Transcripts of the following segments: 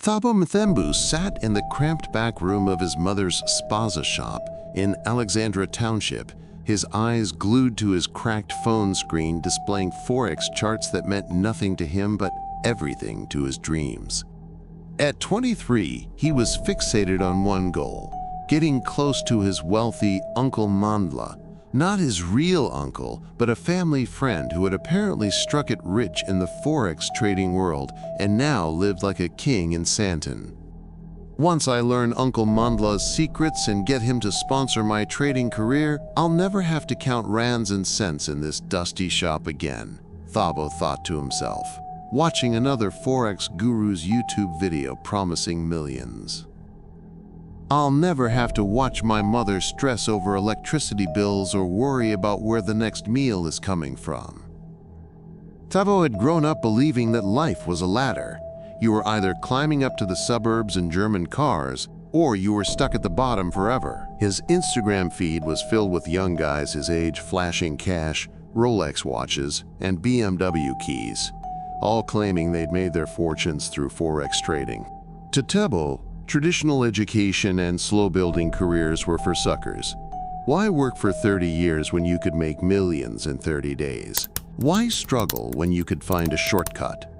Thabo Mthembu sat in the cramped back room of his mother's spaza shop in Alexandra Township, his eyes glued to his cracked phone screen displaying Forex charts that meant nothing to him but everything to his dreams. At 23, he was fixated on one goal: getting close to his wealthy Uncle Mandla, not his real uncle, but a family friend who had apparently struck it rich in the Forex trading world and now lived like a king in Santon. Once I learn Uncle Mandla's secrets and get him to sponsor my trading career, I'll never have to count rands and cents in this dusty shop again, Thabo thought to himself, watching another Forex guru's YouTube video promising millions. I'll never have to watch my mother stress over electricity bills or worry about where the next meal is coming from. Thabo had grown up believing that life was a ladder. You were either climbing up to the suburbs in German cars, or you were stuck at the bottom forever. His Instagram feed was filled with young guys his age flashing cash, Rolex watches, and BMW keys, all claiming they'd made their fortunes through Forex trading. To Thabo, traditional education and slow-building careers were for suckers. Why work for 30 years when you could make millions in 30 days? Why struggle when you could find a shortcut?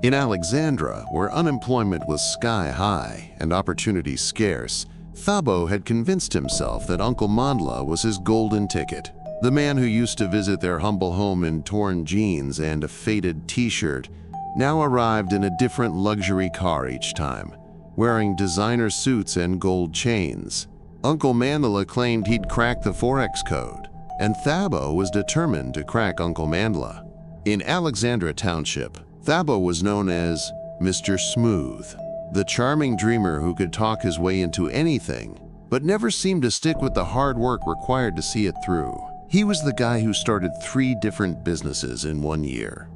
In Alexandra, where unemployment was sky-high and opportunity scarce, Thabo had convinced himself that Uncle Mandla was his golden ticket. The man who used to visit their humble home in torn jeans and a faded t-shirt now arrived in a different luxury car each time, wearing designer suits and gold chains. Uncle Mandla claimed he'd cracked the Forex code, and Thabo was determined to crack Uncle Mandla. In Alexandra Township, Thabo was known as Mr. Smooth, the charming dreamer who could talk his way into anything, but never seemed to stick with the hard work required to see it through. He was the guy who started 3 different businesses in 1 year,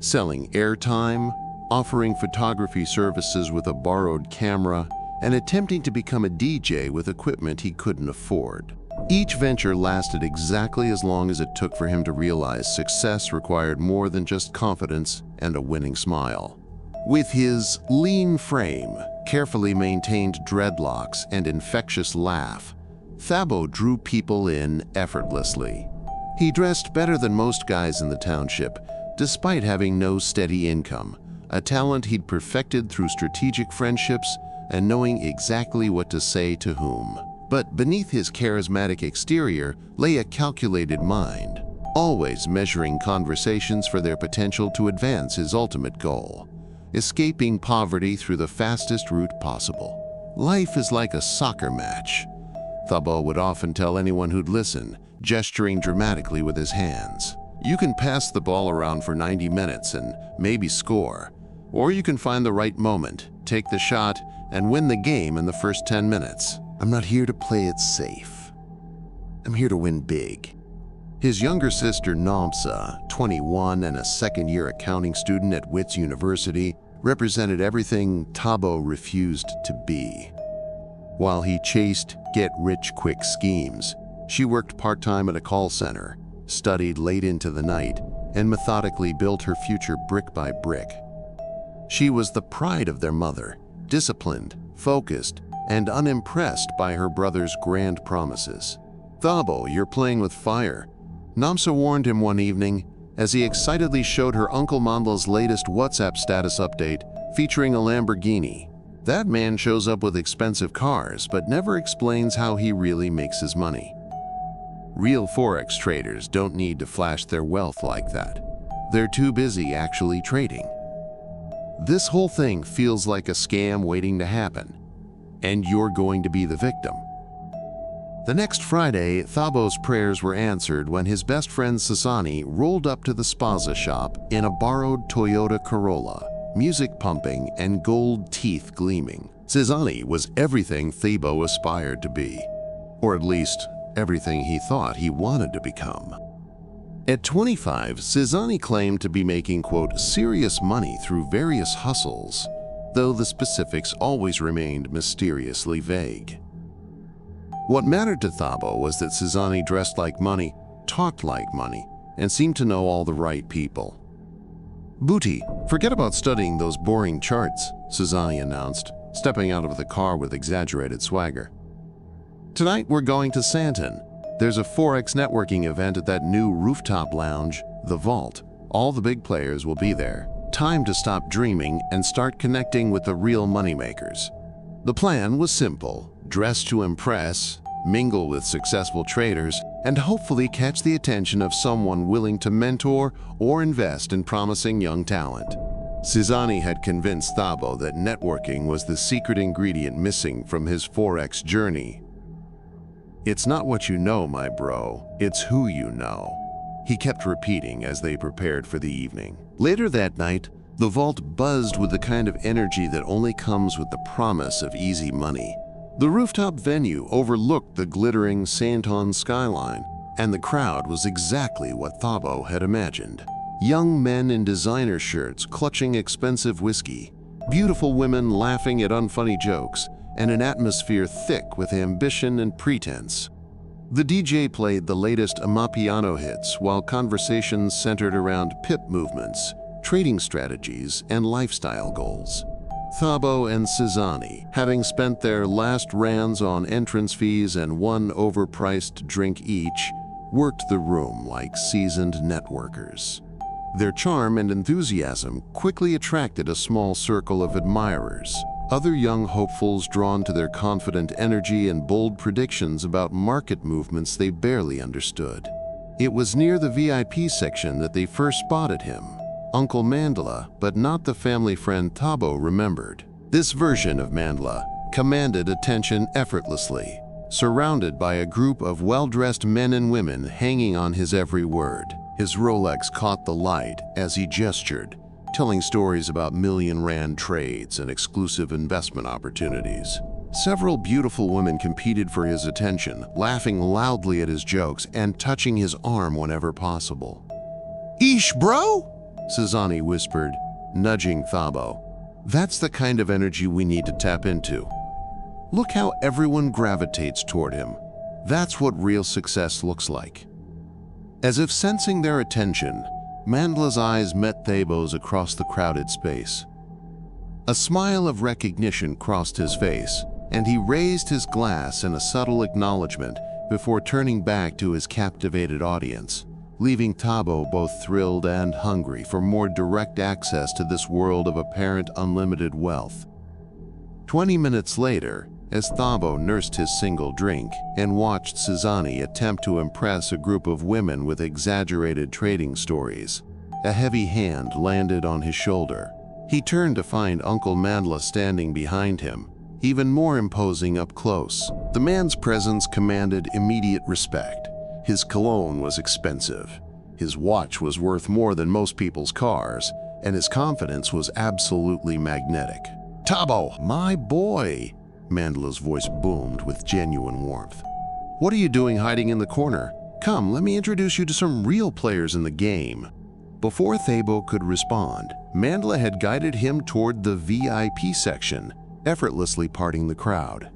selling airtime, offering photography services with a borrowed camera, and attempting to become a DJ with equipment he couldn't afford. Each venture lasted exactly as long as it took for him to realize success required more than just confidence and a winning smile. With his lean frame, carefully maintained dreadlocks, and infectious laugh, Thabo drew people in effortlessly. He dressed better than most guys in the township, despite having no steady income, a talent he'd perfected through strategic friendships and knowing exactly what to say to whom. But beneath his charismatic exterior lay a calculated mind, always measuring conversations for their potential to advance his ultimate goal: escaping poverty through the fastest route possible. Life is like a soccer match, Thabo would often tell anyone who'd listen, gesturing dramatically with his hands. You can pass the ball around for 90 minutes and maybe score, or you can find the right moment, take the shot, and win the game in the first 10 minutes. I'm not here to play it safe. I'm here to win big. His younger sister Namsa, 21 and a second-year accounting student at Wits University, represented everything Thabo refused to be. While he chased get-rich-quick schemes, she worked part-time at a call center, studied late into the night, and methodically built her future brick by brick. She was the pride of their mother, disciplined, focused, and unimpressed by her brother's grand promises. "Thabo, you're playing with fire," Namsa warned him one evening as he excitedly showed her Uncle Mandla's latest WhatsApp status update featuring a Lamborghini. That man shows up with expensive cars but never explains how he really makes his money. Real Forex traders don't need to flash their wealth like that. They're too busy actually trading. This whole thing feels like a scam waiting to happen, and you're going to be the victim. The next Friday, Thabo's prayers were answered when his best friend Sasani rolled up to the spaza shop in a borrowed Toyota Corolla, music pumping and gold teeth gleaming. Sasani was everything Thabo aspired to be, or at least everything he thought he wanted to become. At 25, Sasani claimed to be making, quote, serious money through various hustles, though the specifics always remained mysteriously vague. What mattered to Thabo was that Sasani dressed like money, talked like money, and seemed to know all the right people. "Booty, forget about studying those boring charts," Susani announced, stepping out of the car with exaggerated swagger. "Tonight we're going to Santon. There's a Forex networking event at that new rooftop lounge, The Vault. All the big players will be there. Time to stop dreaming and start connecting with the real moneymakers." The plan was simple: dress to impress, mingle with successful traders, and hopefully catch the attention of someone willing to mentor or invest in promising young talent. Susani had convinced Thabo that networking was the secret ingredient missing from his Forex journey. "It's not what you know, my bro, it's who you know," he kept repeating as they prepared for the evening. Later that night, the vault buzzed with the kind of energy that only comes with the promise of easy money. The rooftop venue overlooked the glittering Santon skyline, and the crowd was exactly what Thabo had imagined. Young men in designer shirts clutching expensive whiskey, beautiful women laughing at unfunny jokes, and an atmosphere thick with ambition and pretense. The DJ played the latest Amapiano hits while conversations centered around pip movements, trading strategies, and lifestyle goals. Thabo and Susani, having spent their last rands on entrance fees and one overpriced drink each, worked the room like seasoned networkers. Their charm and enthusiasm quickly attracted a small circle of admirers, other young hopefuls drawn to their confident energy and bold predictions about market movements they barely understood. It was near the VIP section that they first spotted him, Uncle Mandela, but not the family friend Thabo remembered. This version of Mandela commanded attention effortlessly, surrounded by a group of well-dressed men and women hanging on his every word. His Rolex caught the light as he gestured, telling stories about million-rand trades and exclusive investment opportunities. Several beautiful women competed for his attention, laughing loudly at his jokes and touching his arm whenever possible. "Eesh, bro!" Susani whispered, nudging Thabo. "That's the kind of energy we need to tap into. Look how everyone gravitates toward him. That's what real success looks like." As if sensing their attention, Mandela's eyes met Thabo's across the crowded space. A smile of recognition crossed his face, and he raised his glass in a subtle acknowledgement before turning back to his captivated audience, leaving Thabo both thrilled and hungry for more direct access to this world of apparent unlimited wealth. 20 minutes later, as Thabo nursed his single drink and watched Susani attempt to impress a group of women with exaggerated trading stories, a heavy hand landed on his shoulder. He turned to find Uncle Mandela standing behind him, even more imposing up close. The man's presence commanded immediate respect. His cologne was expensive, his watch was worth more than most people's cars, and his confidence was absolutely magnetic. "Thabo, my boy!" Mandela's voice boomed with genuine warmth. "What are you doing hiding in the corner? Come, let me introduce you to some real players in the game." Before Thabo could respond, Mandela had guided him toward the VIP section, effortlessly parting the crowd.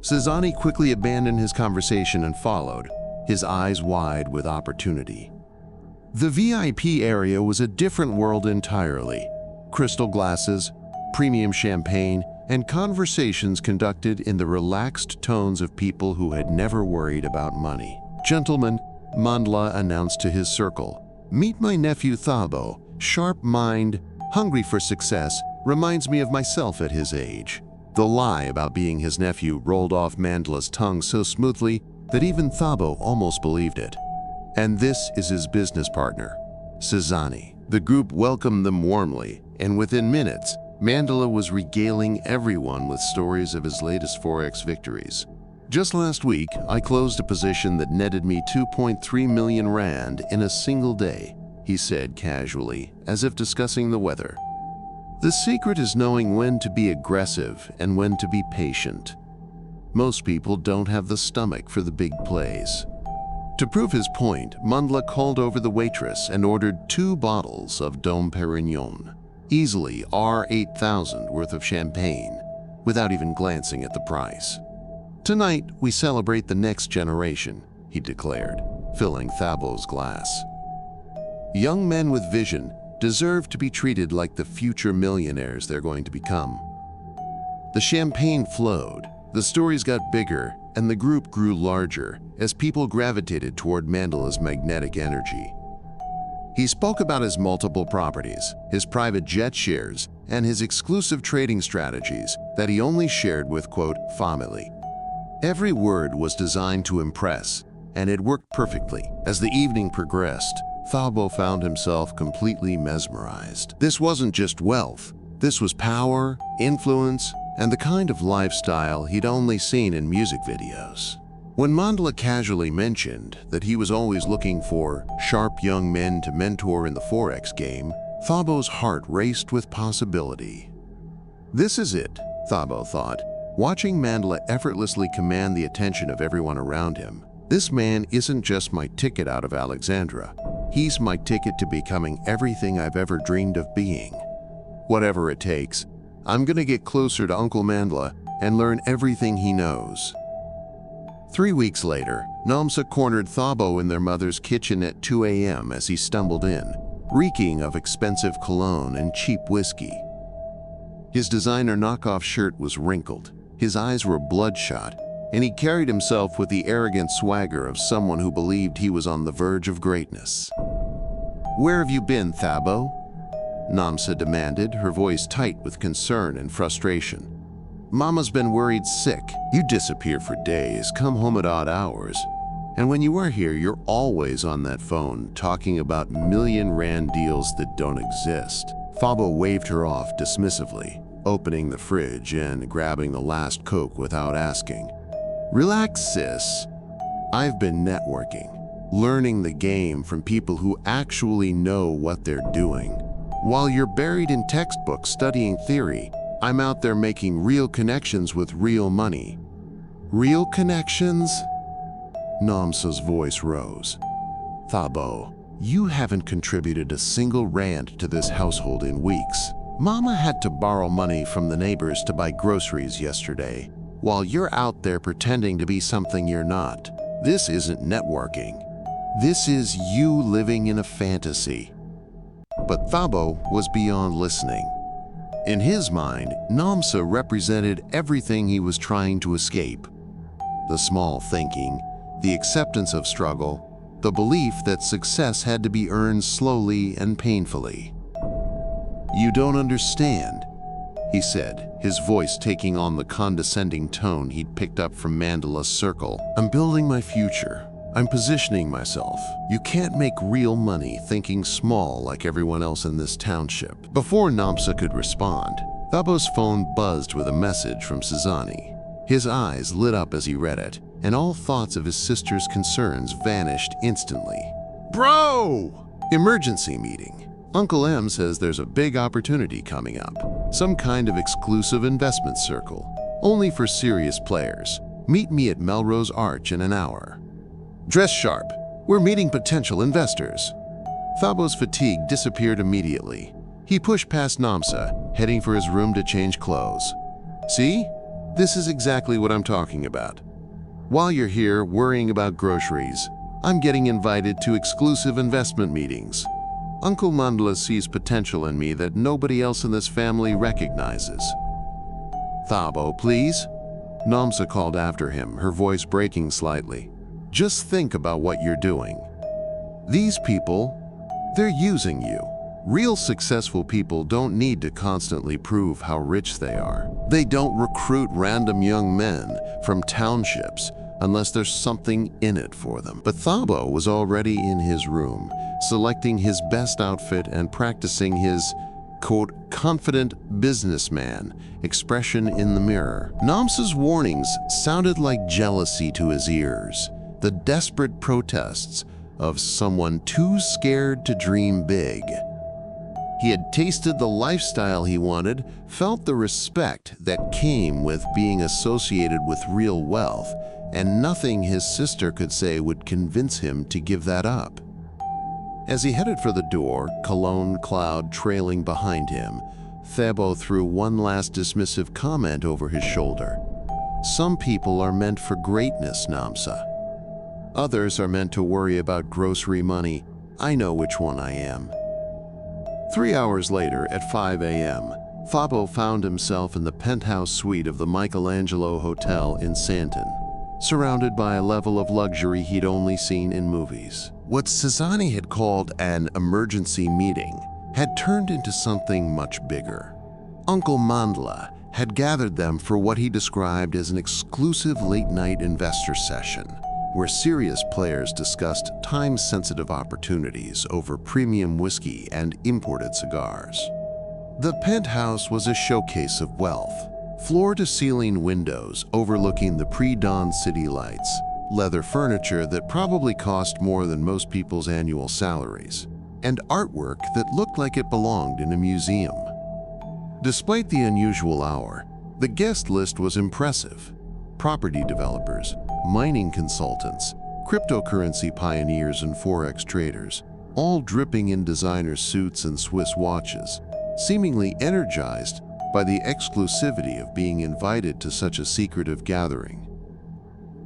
Susani quickly abandoned his conversation and followed, his eyes wide with opportunity. The VIP area was a different world entirely. Crystal glasses, premium champagne, and conversations conducted in the relaxed tones of people who had never worried about money. "Gentlemen," Mandela announced to his circle, "meet my nephew Thabo, sharp mind, hungry for success, reminds me of myself at his age." The lie about being his nephew rolled off Mandela's tongue so smoothly that even Thabo almost believed it. "And this is his business partner, Susani." The group welcomed them warmly, and within minutes, Mandela was regaling everyone with stories of his latest Forex victories. "Just last week, I closed a position that netted me 2.3 million rand in a single day," he said casually, as if discussing the weather. "The secret is knowing when to be aggressive and when to be patient. Most people don't have the stomach for the big plays." To prove his point, Mandela called over the waitress and ordered 2 bottles of Dom Perignon, easily R$8,000 worth of champagne, without even glancing at the price. "Tonight, we celebrate the next generation," he declared, filling Thabo's glass. Young men with vision, deserve to be treated like the future millionaires they're going to become. The champagne flowed, the stories got bigger, and the group grew larger as people gravitated toward Mandela's magnetic energy. He spoke about his multiple properties, his private jet shares, and his exclusive trading strategies that he only shared with, quote, family. Every word was designed to impress, and it worked perfectly. As the evening progressed, Thabo found himself completely mesmerized. This wasn't just wealth. This was power, influence, and the kind of lifestyle he'd only seen in music videos. When Mandela casually mentioned that he was always looking for sharp young men to mentor in the Forex game, Thabo's heart raced with possibility. This is it, Thabo thought, watching Mandela effortlessly command the attention of everyone around him. This man isn't just my ticket out of Alexandria. He's my ticket to becoming everything I've ever dreamed of being. Whatever it takes, I'm gonna get closer to Uncle Mandela and learn everything he knows. 3 weeks later, Namsa cornered Thabo in their mother's kitchen at 2 a.m. as he stumbled in, reeking of expensive cologne and cheap whiskey. His designer knockoff shirt was wrinkled, his eyes were bloodshot, and he carried himself with the arrogant swagger of someone who believed he was on the verge of greatness. "Where have you been, Thabo?" Namsa demanded, her voice tight with concern and frustration. "Mama's been worried sick. You disappear for days, come home at odd hours. And when you are here, you're always on that phone talking about million-rand deals that don't exist." Thabo waved her off dismissively, opening the fridge and grabbing the last Coke without asking. "Relax, sis. I've been networking, learning the game from people who actually know what they're doing. While you're buried in textbooks studying theory, I'm out there making real connections with real money." "Real connections?" Namsa's voice rose. "Thabo, you haven't contributed a single rand to this household in weeks. Mama had to borrow money from the neighbors to buy groceries yesterday, while you're out there pretending to be something you're not. This isn't networking. This is you living in a fantasy." But Thabo was beyond listening. In his mind, Namsa represented everything he was trying to escape. The small thinking, the acceptance of struggle, the belief that success had to be earned slowly and painfully. "You don't understand," he said, his voice taking on the condescending tone he'd picked up from Mandela's circle. "I'm building my future. I'm positioning myself. You can't make real money thinking small like everyone else in this township." Before Namsa could respond, Thabo's phone buzzed with a message from Sizani. His eyes lit up as he read it, and all thoughts of his sister's concerns vanished instantly. "Bro! Emergency meeting. Uncle M says there's a big opportunity coming up. Some kind of exclusive investment circle, only for serious players. Meet me at Melrose Arch in an hour. Dress sharp. We're meeting potential investors." Thabo's fatigue disappeared immediately. He pushed past Namsa, heading for his room to change clothes. "See? This is exactly what I'm talking about. While you're here worrying about groceries, I'm getting invited to exclusive investment meetings. Uncle Mandela sees potential in me that nobody else in this family recognizes." "Thabo, please?" Namsa called after him, her voice breaking slightly. "Just think about what you're doing. These people, they're using you. Real successful people don't need to constantly prove how rich they are. They don't recruit random young men from townships unless there's something in it for them." But Thabo was already in his room, selecting his best outfit and practicing his, quote, confident businessman expression in the mirror. Namsa's warnings sounded like jealousy to his ears, the desperate protests of someone too scared to dream big. He had tasted the lifestyle he wanted, felt the respect that came with being associated with real wealth, and nothing his sister could say would convince him to give that up. As he headed for the door, cologne cloud trailing behind him, Thabo threw one last dismissive comment over his shoulder. "Some people are meant for greatness, Namsa. Others are meant to worry about grocery money. I know which one I am." 3 hours later, at 5 a.m., Thabo found himself in the penthouse suite of the Michelangelo Hotel in Santon, surrounded by a level of luxury he'd only seen in movies. What Sizani had called an emergency meeting had turned into something much bigger. Uncle Mandla had gathered them for what he described as an exclusive late-night investor session, where serious players discussed time-sensitive opportunities over premium whiskey and imported cigars. The penthouse was a showcase of wealth. Floor-to-ceiling windows overlooking the pre-dawn city lights, leather furniture that probably cost more than most people's annual salaries, and artwork that looked like it belonged in a museum. Despite the unusual hour, the guest list was impressive. Property developers, mining consultants, cryptocurrency pioneers and Forex traders, all dripping in designer suits and Swiss watches, seemingly energized by the exclusivity of being invited to such a secretive gathering.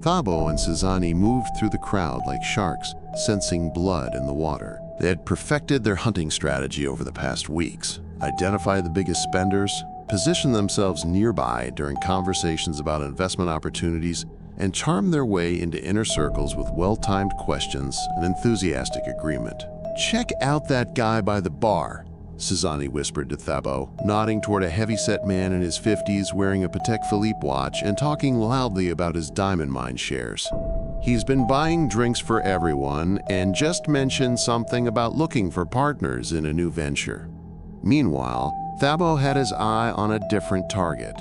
Thabo and Sizani moved through the crowd like sharks, sensing blood in the water. They had perfected their hunting strategy over the past weeks, identified the biggest spenders, positioned themselves nearby during conversations about investment opportunities, and charmed their way into inner circles with well-timed questions and enthusiastic agreement. "Check out that guy by the bar," Sizani whispered to Thabo, nodding toward a heavy-set man in his 50s wearing a Patek Philippe watch and talking loudly about his diamond mine shares. "He's been buying drinks for everyone and just mentioned something about looking for partners in a new venture." Meanwhile, Thabo had his eye on a different target.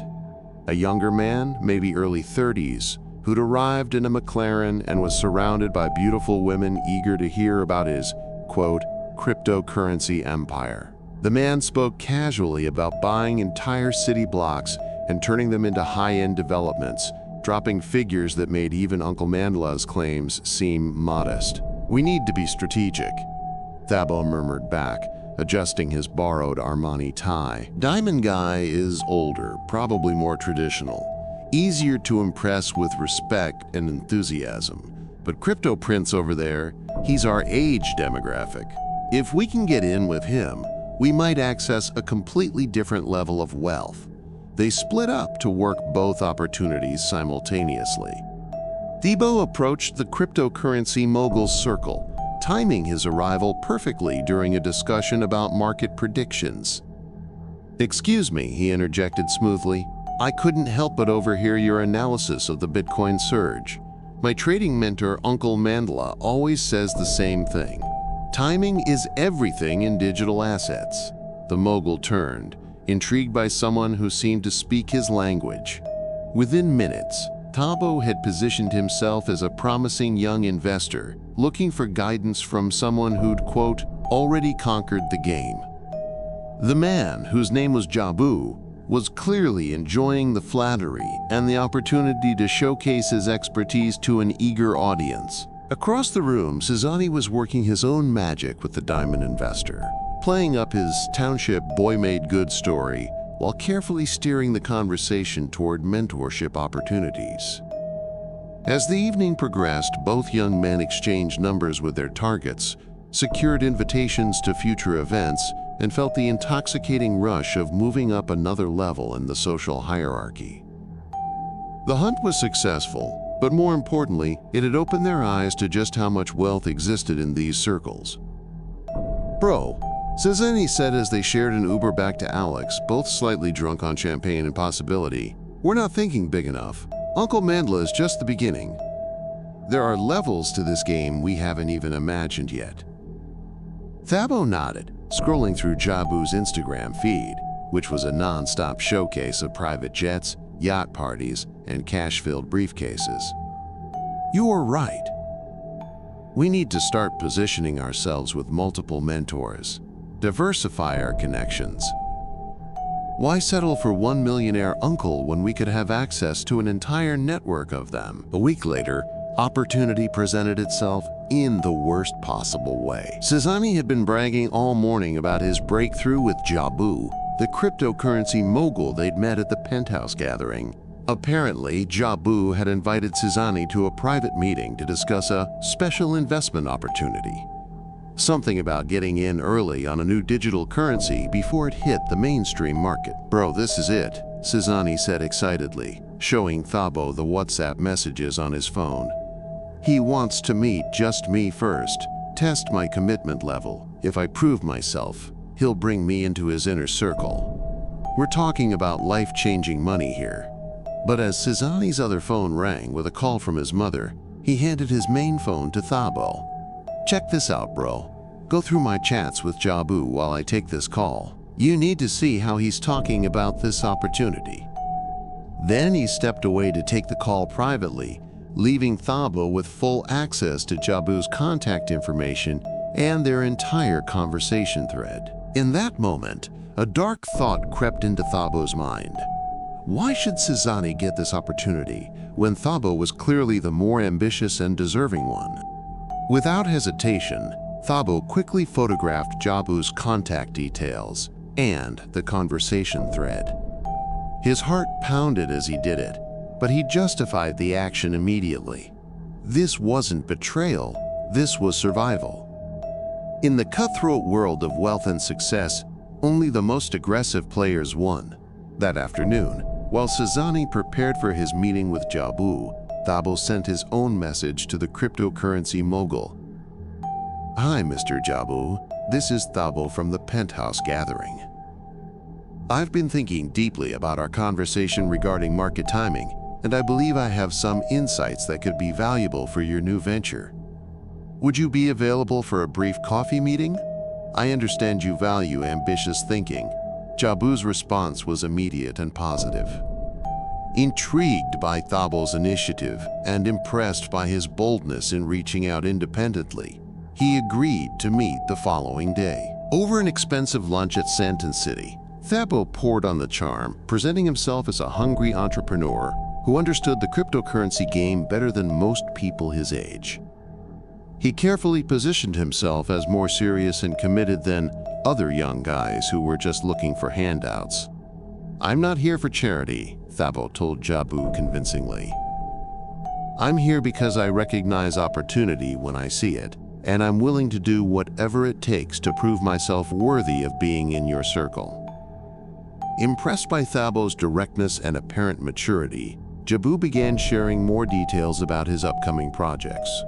A younger man, maybe early 30s, who'd arrived in a McLaren and was surrounded by beautiful women eager to hear about his, quote, cryptocurrency empire. The man spoke casually about buying entire city blocks and turning them into high-end developments, dropping figures that made even Uncle Mandla's claims seem modest. "We need to be strategic," Thabo murmured back, adjusting his borrowed Armani tie. "Diamond Guy is older, probably more traditional, easier to impress with respect and enthusiasm. But Crypto Prince over there, he's our age demographic. If we can get in with him, we might access a completely different level of wealth." They split up to work both opportunities simultaneously. Thabo approached the cryptocurrency mogul's circle, timing his arrival perfectly during a discussion about market predictions. "Excuse me," he interjected smoothly. "I couldn't help but overhear your analysis of the Bitcoin surge. My trading mentor, Uncle Mandla, always says the same thing. Timing is everything in digital assets." The mogul turned, intrigued by someone who seemed to speak his language. Within minutes, Thabo had positioned himself as a promising young investor, looking for guidance from someone who'd, quote, already conquered the game. The man, whose name was Jabu, was clearly enjoying the flattery and the opportunity to showcase his expertise to an eager audience. Across the room, Sizani was working his own magic with the diamond investor, playing up his township boy-made-good story while carefully steering the conversation toward mentorship opportunities. As the evening progressed, both young men exchanged numbers with their targets, secured invitations to future events, and felt the intoxicating rush of moving up another level in the social hierarchy. The hunt was successful, but more importantly, it had opened their eyes to just how much wealth existed in these circles. "Bro," Sizani said as they shared an Uber back to Alex, both slightly drunk on champagne and possibility, "we're not thinking big enough. Uncle Mandla is just the beginning. There are levels to this game we haven't even imagined yet." Thabo nodded, scrolling through Jabu's Instagram feed, which was a non-stop showcase of private jets, yacht parties, and cash-filled briefcases. "You are right. We need to start positioning ourselves with multiple mentors, diversify our connections. Why settle for one millionaire uncle when we could have access to an entire network of them?" A week later, opportunity presented itself in the worst possible way. Sizani had been bragging all morning about his breakthrough with Jabu, the cryptocurrency mogul they'd met at the penthouse gathering. Apparently, Jabu had invited Sizani to a private meeting to discuss a special investment opportunity. Something about getting in early on a new digital currency before it hit the mainstream market. "Bro, this is it," Sizani said excitedly, showing Thabo the WhatsApp messages on his phone. "He wants to meet just me first, test my commitment level. If I prove myself, he'll bring me into his inner circle." We're talking about life-changing money here. But as Sizani's other phone rang with a call from his mother, he handed his main phone to Thabo. "Check this out, bro. Go through my chats with Jabu while I take this call. You need to see how he's talking about this opportunity." Then he stepped away to take the call privately, leaving Thabo with full access to Jabu's contact information and their entire conversation thread. In that moment, a dark thought crept into Thabo's mind. Why should Sizani get this opportunity when Thabo was clearly the more ambitious and deserving one? Without hesitation, Thabo quickly photographed Jabu's contact details and the conversation thread. His heart pounded as he did it, but he justified the action immediately. This wasn't betrayal, this was survival. In the cutthroat world of wealth and success, only the most aggressive players won. That afternoon, while Sizani prepared for his meeting with Jabu, Thabo sent his own message to the cryptocurrency mogul. "Hi, Mr. Jabu. This is Thabo from the Penthouse Gathering. I've been thinking deeply about our conversation regarding market timing, and I believe I have some insights that could be valuable for your new venture. Would you be available for a brief coffee meeting? I understand you value ambitious thinking." Jabu's response was immediate and positive. Intrigued by Thabo's initiative and impressed by his boldness in reaching out independently, he agreed to meet the following day. Over an expensive lunch at Santon City, Thabo poured on the charm, presenting himself as a hungry entrepreneur who understood the cryptocurrency game better than most people his age. He carefully positioned himself as more serious and committed than other young guys who were just looking for handouts. "I'm not here for charity," Thabo told Jabu convincingly. "I'm here because I recognize opportunity when I see it, and I'm willing to do whatever it takes to prove myself worthy of being in your circle." Impressed by Thabo's directness and apparent maturity, Jabu began sharing more details about his upcoming projects.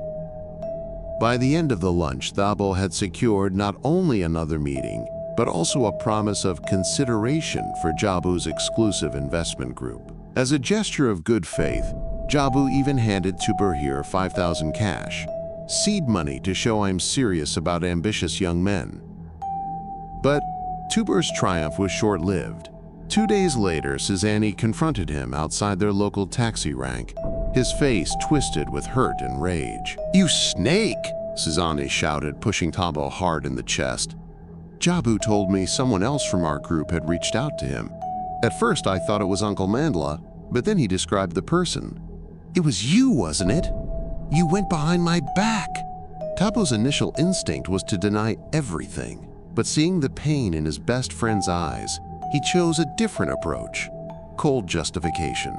By the end of the lunch, Thabo had secured not only another meeting, but also a promise of consideration for Jabu's exclusive investment group. As a gesture of good faith, Jabu even handed Tubirhir 5,000 cash, seed money to show I'm serious about ambitious young men. But Tubir's triumph was short-lived. 2 days later, Sizani confronted him outside their local taxi rank, his face twisted with hurt and rage. "You snake!" Sizani shouted, pushing Thabo hard in the chest. "Jabu told me someone else from our group had reached out to him. At first I thought it was Uncle Mandla, but then he described the person. It was you, wasn't it? You went behind my back." Thabo's initial instinct was to deny everything, but seeing the pain in his best friend's eyes, he chose a different approach: cold justification.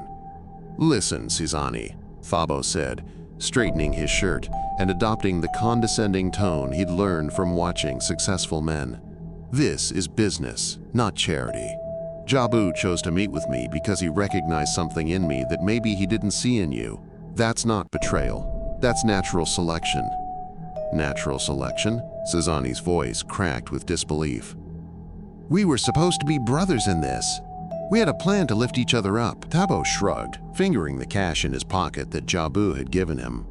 "Listen, Sizani," Thabo said, straightening his shirt and adopting the condescending tone he'd learned from watching successful men. "This is business, not charity. Jabu chose to meet with me because he recognized something in me that maybe he didn't see in you. That's not betrayal. That's natural selection." "Natural selection?" Sizani's voice cracked with disbelief. "We were supposed to be brothers in this. We had a plan to lift each other up." Thabo shrugged, fingering the cash in his pocket that Jabu had given him.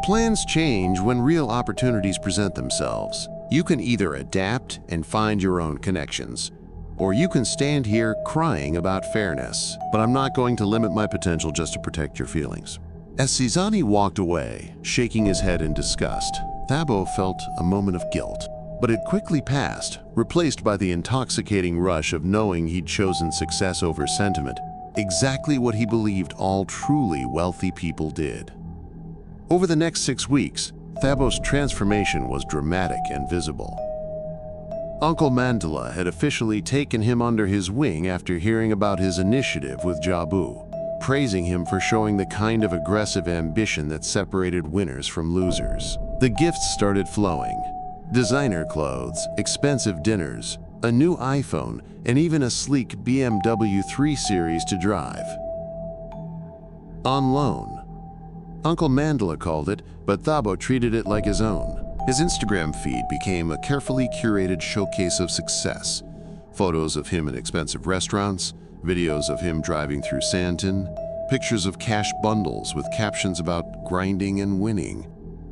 "Plans change when real opportunities present themselves. You can either adapt and find your own connections, or you can stand here crying about fairness. But I'm not going to limit my potential just to protect your feelings." As Sizani walked away, shaking his head in disgust, Thabo felt a moment of guilt. But it quickly passed, replaced by the intoxicating rush of knowing he'd chosen success over sentiment, exactly what he believed all truly wealthy people did. Over the next 6 weeks, Thabo's transformation was dramatic and visible. Uncle Mandela had officially taken him under his wing after hearing about his initiative with Jabu, praising him for showing the kind of aggressive ambition that separated winners from losers. The gifts started flowing. Designer clothes, expensive dinners, a new iPhone, and even a sleek BMW 3 Series to drive. On loan. Uncle Mandela called it, but Thabo treated it like his own. His Instagram feed became a carefully curated showcase of success. Photos of him in expensive restaurants, videos of him driving through Sandton, pictures of cash bundles with captions about grinding and winning.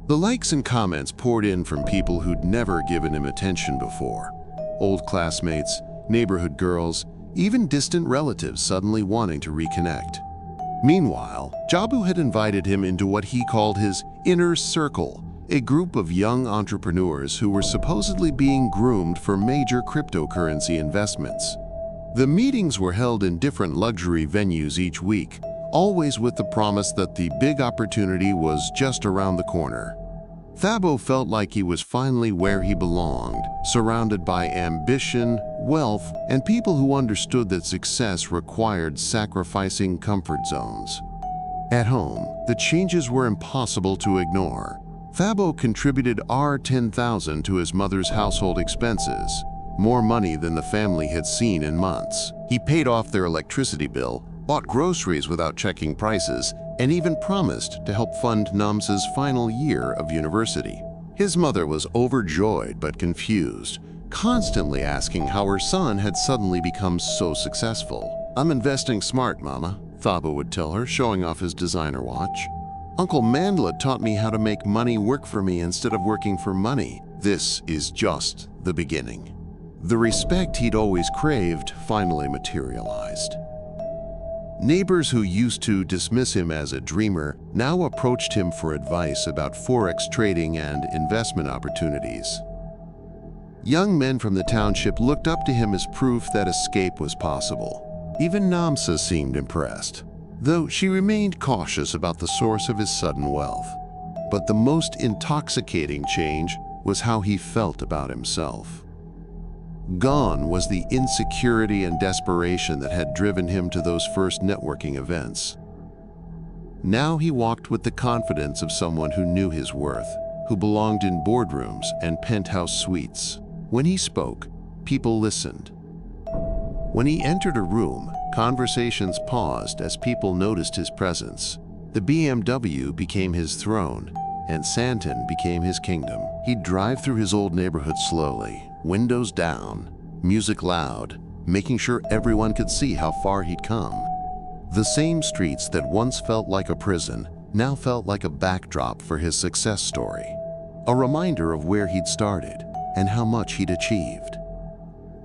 The likes and comments poured in from people who'd never given him attention before. Old classmates, neighborhood girls, even distant relatives suddenly wanting to reconnect. Meanwhile, Jabu had invited him into what he called his inner circle, a group of young entrepreneurs who were supposedly being groomed for major cryptocurrency investments. The meetings were held in different luxury venues each week, always with the promise that the big opportunity was just around the corner. Thabo felt like he was finally where he belonged, surrounded by ambition, wealth, and people who understood that success required sacrificing comfort zones. At home, the changes were impossible to ignore. Thabo contributed $10,000 to his mother's household expenses, more money than the family had seen in months. He paid off their electricity bill, bought groceries without checking prices, and even promised to help fund Namsa's final year of university. His mother was overjoyed but confused, constantly asking how her son had suddenly become so successful. "I'm investing smart, Mama," Thabo would tell her, showing off his designer watch. "Uncle Mandela taught me how to make money work for me instead of working for money. This is just the beginning." The respect he'd always craved finally materialized. Neighbors who used to dismiss him as a dreamer now approached him for advice about Forex trading and investment opportunities. Young men from the township looked up to him as proof that escape was possible. Even Namsa seemed impressed, though she remained cautious about the source of his sudden wealth. But the most intoxicating change was how he felt about himself. Gone was the insecurity and desperation that had driven him to those first networking events. Now he walked with the confidence of someone who knew his worth, who belonged in boardrooms and penthouse suites. When he spoke, people listened. When he entered a room, conversations paused as people noticed his presence. The BMW became his throne, and Santon became his kingdom. He'd drive through his old neighborhood slowly, windows down, music loud, making sure everyone could see how far he'd come. The same streets that once felt like a prison now felt like a backdrop for his success story, a reminder of where he'd started and how much he'd achieved.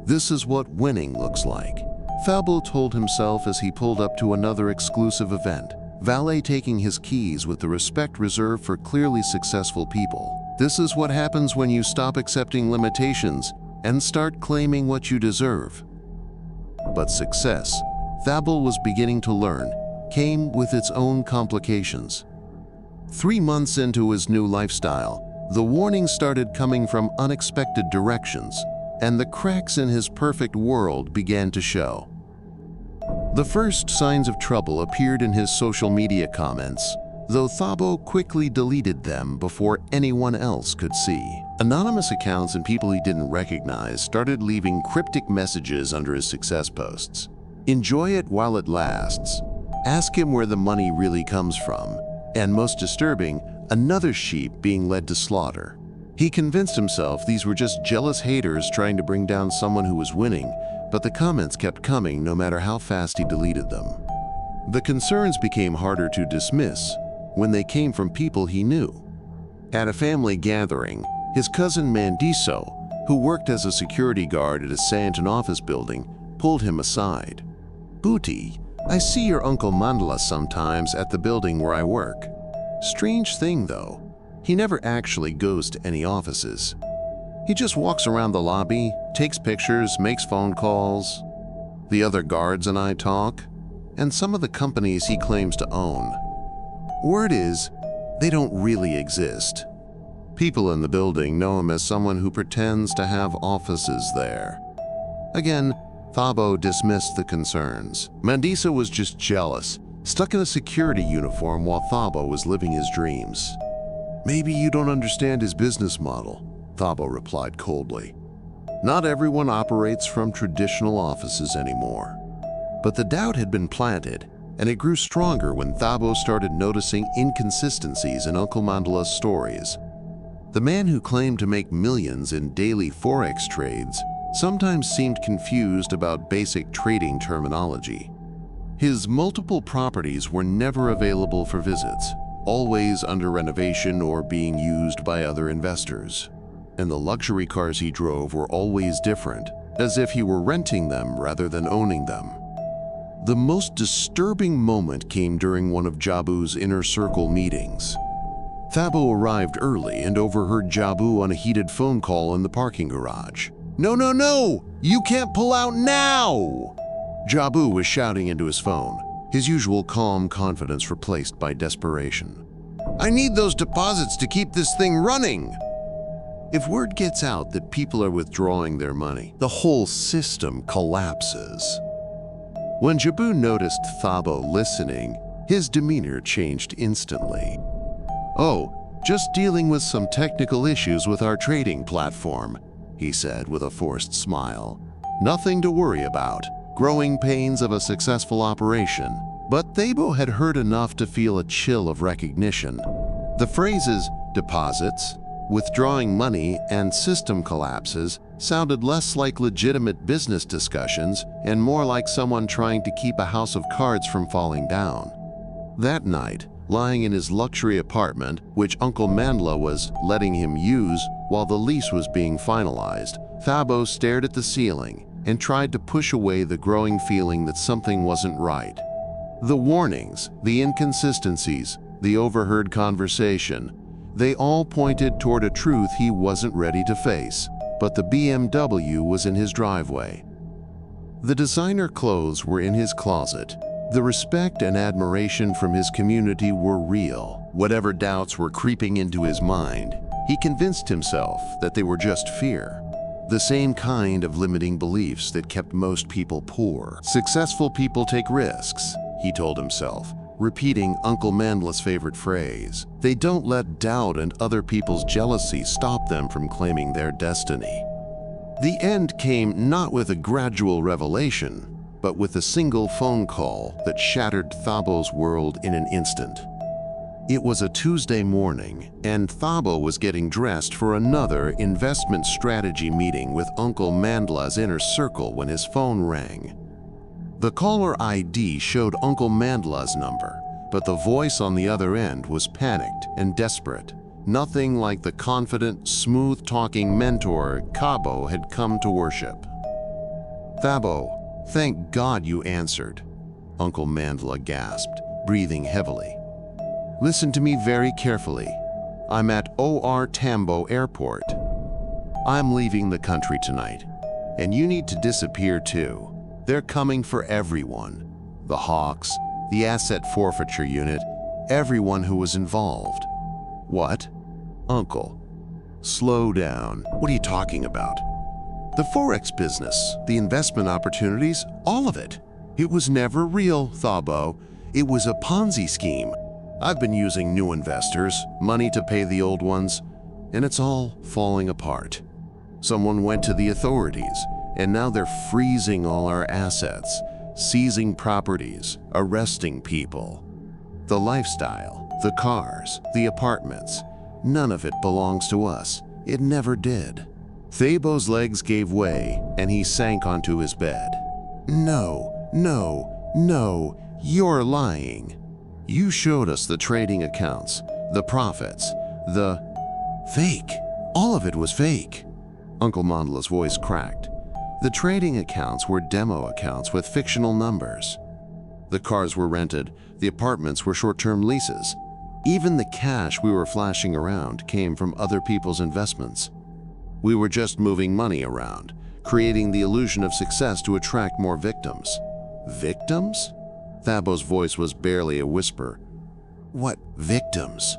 This is what winning looks like, Thabo told himself as he pulled up to another exclusive event, valet taking his keys with the respect reserved for clearly successful people. This is what happens when you stop accepting limitations and start claiming what you deserve. But success, Thabo was beginning to learn, came with its own complications. 3 months into his new lifestyle, the warnings started coming from unexpected directions, and the cracks in his perfect world began to show. The first signs of trouble appeared in his social media comments, though Thabo quickly deleted them before anyone else could see. Anonymous accounts and people he didn't recognize started leaving cryptic messages under his success posts. "Enjoy it while it lasts. Ask him where the money really comes from." And most disturbing, another sheep being led to slaughter. He convinced himself these were just jealous haters trying to bring down someone who was winning, but the comments kept coming no matter how fast he deleted them. The concerns became harder to dismiss when they came from people he knew. At a family gathering, his cousin Mandiso, who worked as a security guard at a Santon office building, pulled him aside. "Booty, I see your Uncle Mandela sometimes at the building where I work. Strange thing though, he never actually goes to any offices. He just walks around the lobby, takes pictures, makes phone calls. The other guards and I talk, and some of the companies he claims to own. Word is, they don't really exist. People in the building know him as someone who pretends to have offices there." Again, Thabo dismissed the concerns. Mandisa was just jealous, stuck in a security uniform while Thabo was living his dreams. "Maybe you don't understand his business model. Thabo replied coldly. Not everyone operates from traditional offices anymore. But the doubt had been planted, and it grew stronger when Thabo started noticing inconsistencies in Uncle Mandela's stories. The man who claimed to make millions in daily Forex trades sometimes seemed confused about basic trading terminology. His multiple properties were never available for visits, always under renovation or being used by other investors. And the luxury cars he drove were always different, as if he were renting them rather than owning them. The most disturbing moment came during one of Jabu's inner circle meetings. Thabo arrived early and overheard Jabu on a heated phone call in the parking garage. "No, no, no! You can't pull out now!" Jabu was shouting into his phone, his usual calm confidence replaced by desperation. "I need those deposits to keep this thing running!" If word gets out that people are withdrawing their money, the whole system collapses. When Jabu noticed Thabo listening, his demeanor changed instantly. "Oh, just dealing with some technical issues with our trading platform," he said with a forced smile. "Nothing to worry about. Growing pains of a successful operation." But Thabo had heard enough to feel a chill of recognition. The phrases deposits, withdrawing money, and system collapses sounded less like legitimate business discussions and more like someone trying to keep a house of cards from falling down. That night, lying in his luxury apartment, which Uncle Mandela was letting him use while the lease was being finalized, Thabo stared at the ceiling and tried to push away the growing feeling that something wasn't right. The warnings, the inconsistencies, the overheard conversation, they all pointed toward a truth he wasn't ready to face, but the BMW was in his driveway. The designer clothes were in his closet. The respect and admiration from his community were real. Whatever doubts were creeping into his mind, he convinced himself that they were just fear. The same kind of limiting beliefs that kept most people poor. Successful people take risks, he told himself, repeating Uncle Mandela's favorite phrase. They don't let doubt and other people's jealousy stop them from claiming their destiny. The end came not with a gradual revelation, but with a single phone call that shattered Thabo's world in an instant. It was a Tuesday morning, and Thabo was getting dressed for another investment strategy meeting with Uncle Mandela's inner circle when his phone rang. The caller ID showed Uncle Mandela's number, but the voice on the other end was panicked and desperate. Nothing like the confident, smooth-talking mentor Thabo had come to worship. "Thabo, thank God you answered," Uncle Mandela gasped, breathing heavily. "Listen to me very carefully. I'm at OR Tambo Airport. I'm leaving the country tonight, and you need to disappear too. They're coming for everyone. The Hawks, the Asset Forfeiture Unit, everyone who was involved." "What?" "Uncle, slow down. What are you talking about?" "The Forex business, the investment opportunities, all of it. It was never real, Thabo. It was a Ponzi scheme. I've been using new investors, money to pay the old ones, and it's all falling apart. Someone went to the authorities, and now they're freezing all our assets, seizing properties, arresting people. The lifestyle, the cars, the apartments, none of it belongs to us. It never did." Thabo's legs gave way, and he sank onto his bed. "No, no, no, you're lying. You showed us the trading accounts, the profits, the fake. All of it was fake." Uncle Mandela's voice cracked. The trading accounts were demo accounts with fictional numbers. The cars were rented, the apartments were short-term leases. Even the cash we were flashing around came from other people's investments. We were just moving money around, creating the illusion of success to attract more victims. Victims? Thabo's voice was barely a whisper. "What victims?"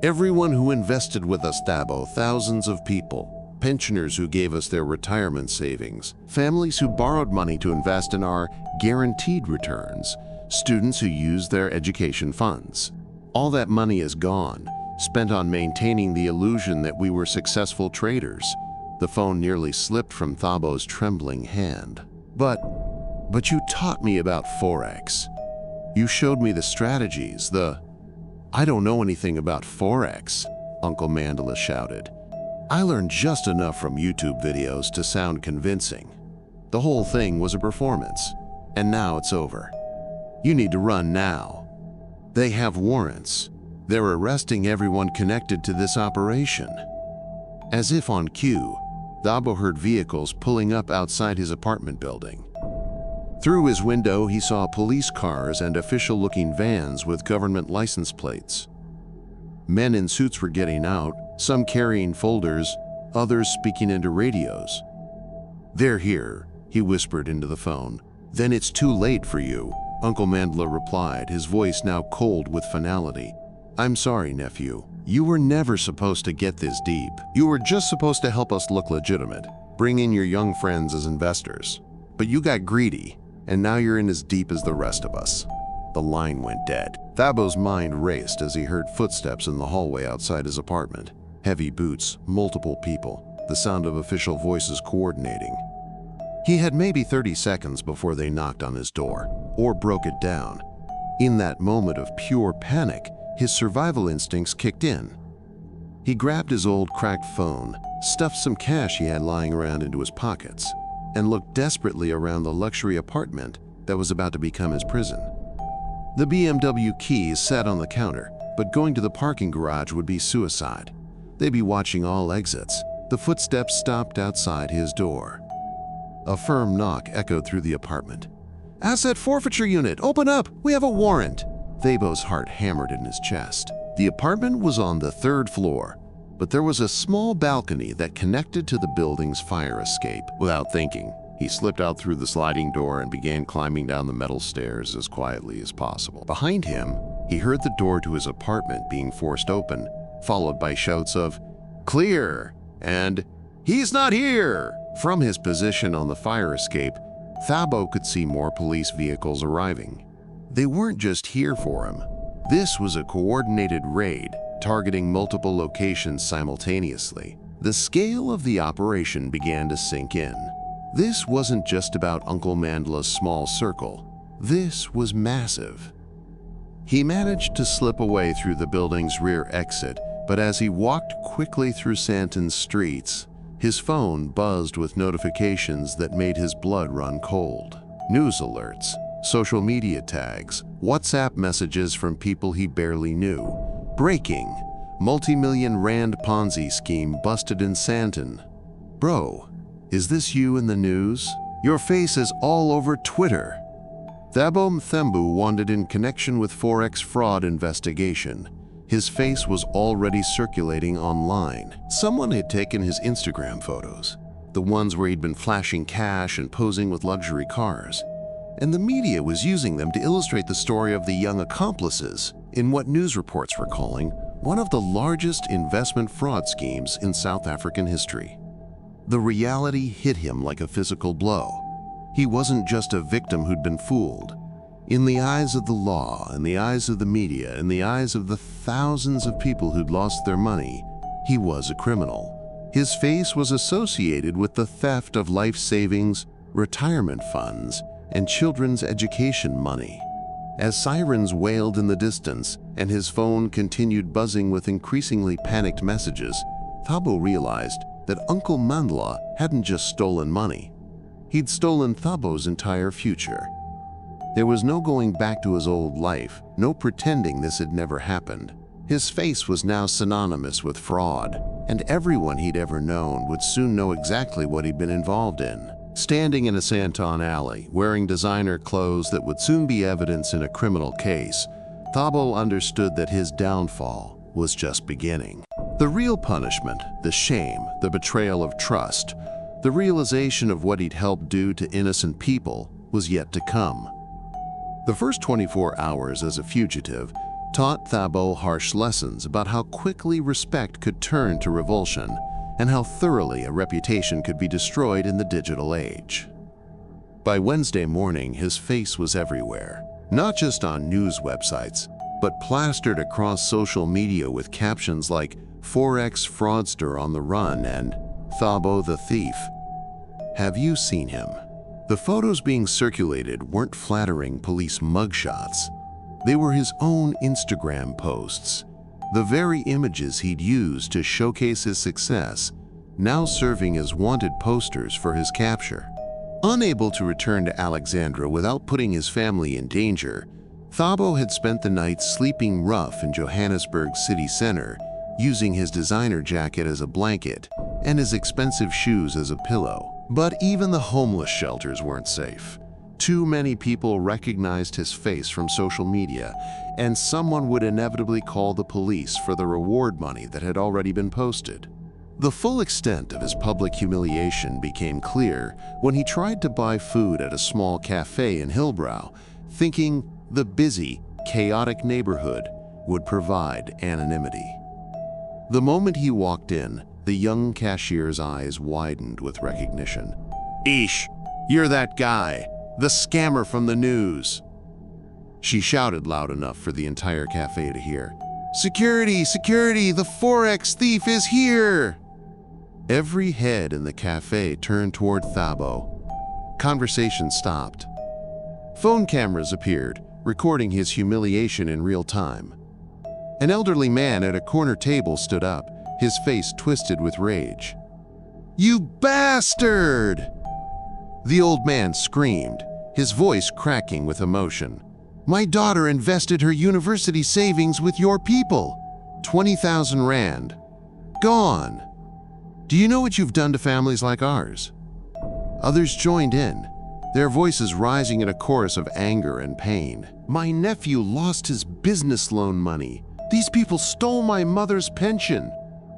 "Everyone who invested with us, Thabo, thousands of people. Pensioners who gave us their retirement savings, families who borrowed money to invest in our guaranteed returns, students who used their education funds. All that money is gone, spent on maintaining the illusion that we were successful traders. The phone nearly slipped from Thabo's trembling hand. But you taught me about Forex. You showed me the strategies, I don't know anything about Forex, Uncle Mandela shouted. I learned just enough from YouTube videos to sound convincing. The whole thing was a performance, and now it's over. You need to run now. They have warrants. They're arresting everyone connected to this operation. As if on cue, Thabo heard vehicles pulling up outside his apartment building. Through his window, he saw police cars and official-looking vans with government license plates. Men in suits were getting out, some carrying folders, others speaking into radios. "They're here," he whispered into the phone. "Then it's too late for you," Uncle Mandela replied, his voice now cold with finality. "I'm sorry, nephew. You were never supposed to get this deep. You were just supposed to help us look legitimate, bring in your young friends as investors. But you got greedy, and now you're in as deep as the rest of us." The line went dead. Thabo's mind raced as he heard footsteps in the hallway outside his apartment. Heavy boots, multiple people, the sound of official voices coordinating. He had maybe 30 seconds before they knocked on his door, or broke it down. In that moment of pure panic, his survival instincts kicked in. He grabbed his old cracked phone, stuffed some cash he had lying around into his pockets, and looked desperately around the luxury apartment that was about to become his prison. The BMW keys sat on the counter, but going to the parking garage would be suicide. They'd be watching all exits. The footsteps stopped outside his door. A firm knock echoed through the apartment. "Asset forfeiture unit, open up! We have a warrant!" Thabo's heart hammered in his chest. The apartment was on the 3rd floor, but there was a small balcony that connected to the building's fire escape. Without thinking, he slipped out through the sliding door and began climbing down the metal stairs as quietly as possible. Behind him, he heard the door to his apartment being forced open, followed by shouts of, "Clear!" and "He's not here!" From his position on the fire escape, Thabo could see more police vehicles arriving. They weren't just here for him. This was a coordinated raid, targeting multiple locations simultaneously. The scale of the operation began to sink in. This wasn't just about Uncle Mandela's small circle. This was massive. He managed to slip away through the building's rear exit, but as he walked quickly through Santon's streets, his phone buzzed with notifications that made his blood run cold. News alerts, social media tags, WhatsApp messages from people he barely knew. Breaking: multi-million rand Ponzi scheme busted in Santon. Bro, is this you in the news? Your face is all over Twitter. Thabo Mthembu wanted in connection with Forex fraud investigation. His face was already circulating online. Someone had taken his Instagram photos, the ones where he'd been flashing cash and posing with luxury cars, and the media was using them to illustrate the story of the young accomplices in what news reports were calling one of the largest investment fraud schemes in South African history. The reality hit him like a physical blow. He wasn't just a victim who'd been fooled. In the eyes of the law, in the eyes of the media, in the eyes of the thousands of people who'd lost their money, he was a criminal. His face was associated with the theft of life savings, retirement funds, and children's education money. As sirens wailed in the distance and his phone continued buzzing with increasingly panicked messages, Thabo realized that Uncle Mandela hadn't just stolen money. He'd stolen Thabo's entire future. There was no going back to his old life, no pretending this had never happened. His face was now synonymous with fraud, and everyone he'd ever known would soon know exactly what he'd been involved in. Standing in a Santon alley, wearing designer clothes that would soon be evidence in a criminal case, Thabo understood that his downfall was just beginning. The real punishment, the shame, the betrayal of trust, the realization of what he'd helped do to innocent people was yet to come. The first 24 hours as a fugitive taught Thabo harsh lessons about how quickly respect could turn to revulsion and how thoroughly a reputation could be destroyed in the digital age. By Wednesday morning, his face was everywhere, not just on news websites, but plastered across social media with captions like "Forex fraudster on the run" and "Thabo the thief." Have you seen him? The photos being circulated weren't flattering police mugshots. They were his own Instagram posts, the very images he'd used to showcase his success, now serving as wanted posters for his capture. Unable to return to Alexandra without putting his family in danger, Thabo had spent the night sleeping rough in Johannesburg's city center, using his designer jacket as a blanket and his expensive shoes as a pillow. But even the homeless shelters weren't safe. Too many people recognized his face from social media, and someone would inevitably call the police for the reward money that had already been posted. The full extent of his public humiliation became clear when he tried to buy food at a small cafe in Hillbrow, thinking the busy, chaotic neighborhood would provide anonymity. The moment he walked in, the young cashier's eyes widened with recognition. "Ish, you're that guy, the scammer from the news." She shouted loud enough for the entire cafe to hear. "Security, security, the Forex thief is here!" Every head in the cafe turned toward Thabo. Conversation stopped. Phone cameras appeared, recording his humiliation in real time. An elderly man at a corner table stood up, his face twisted with rage. "You bastard!" The old man screamed, his voice cracking with emotion. "My daughter invested her university savings with your people. 20,000 rand. Gone. Do you know what you've done to families like ours?" Others joined in, their voices rising in a chorus of anger and pain. "My nephew lost his business loan money. These people stole my mother's pension.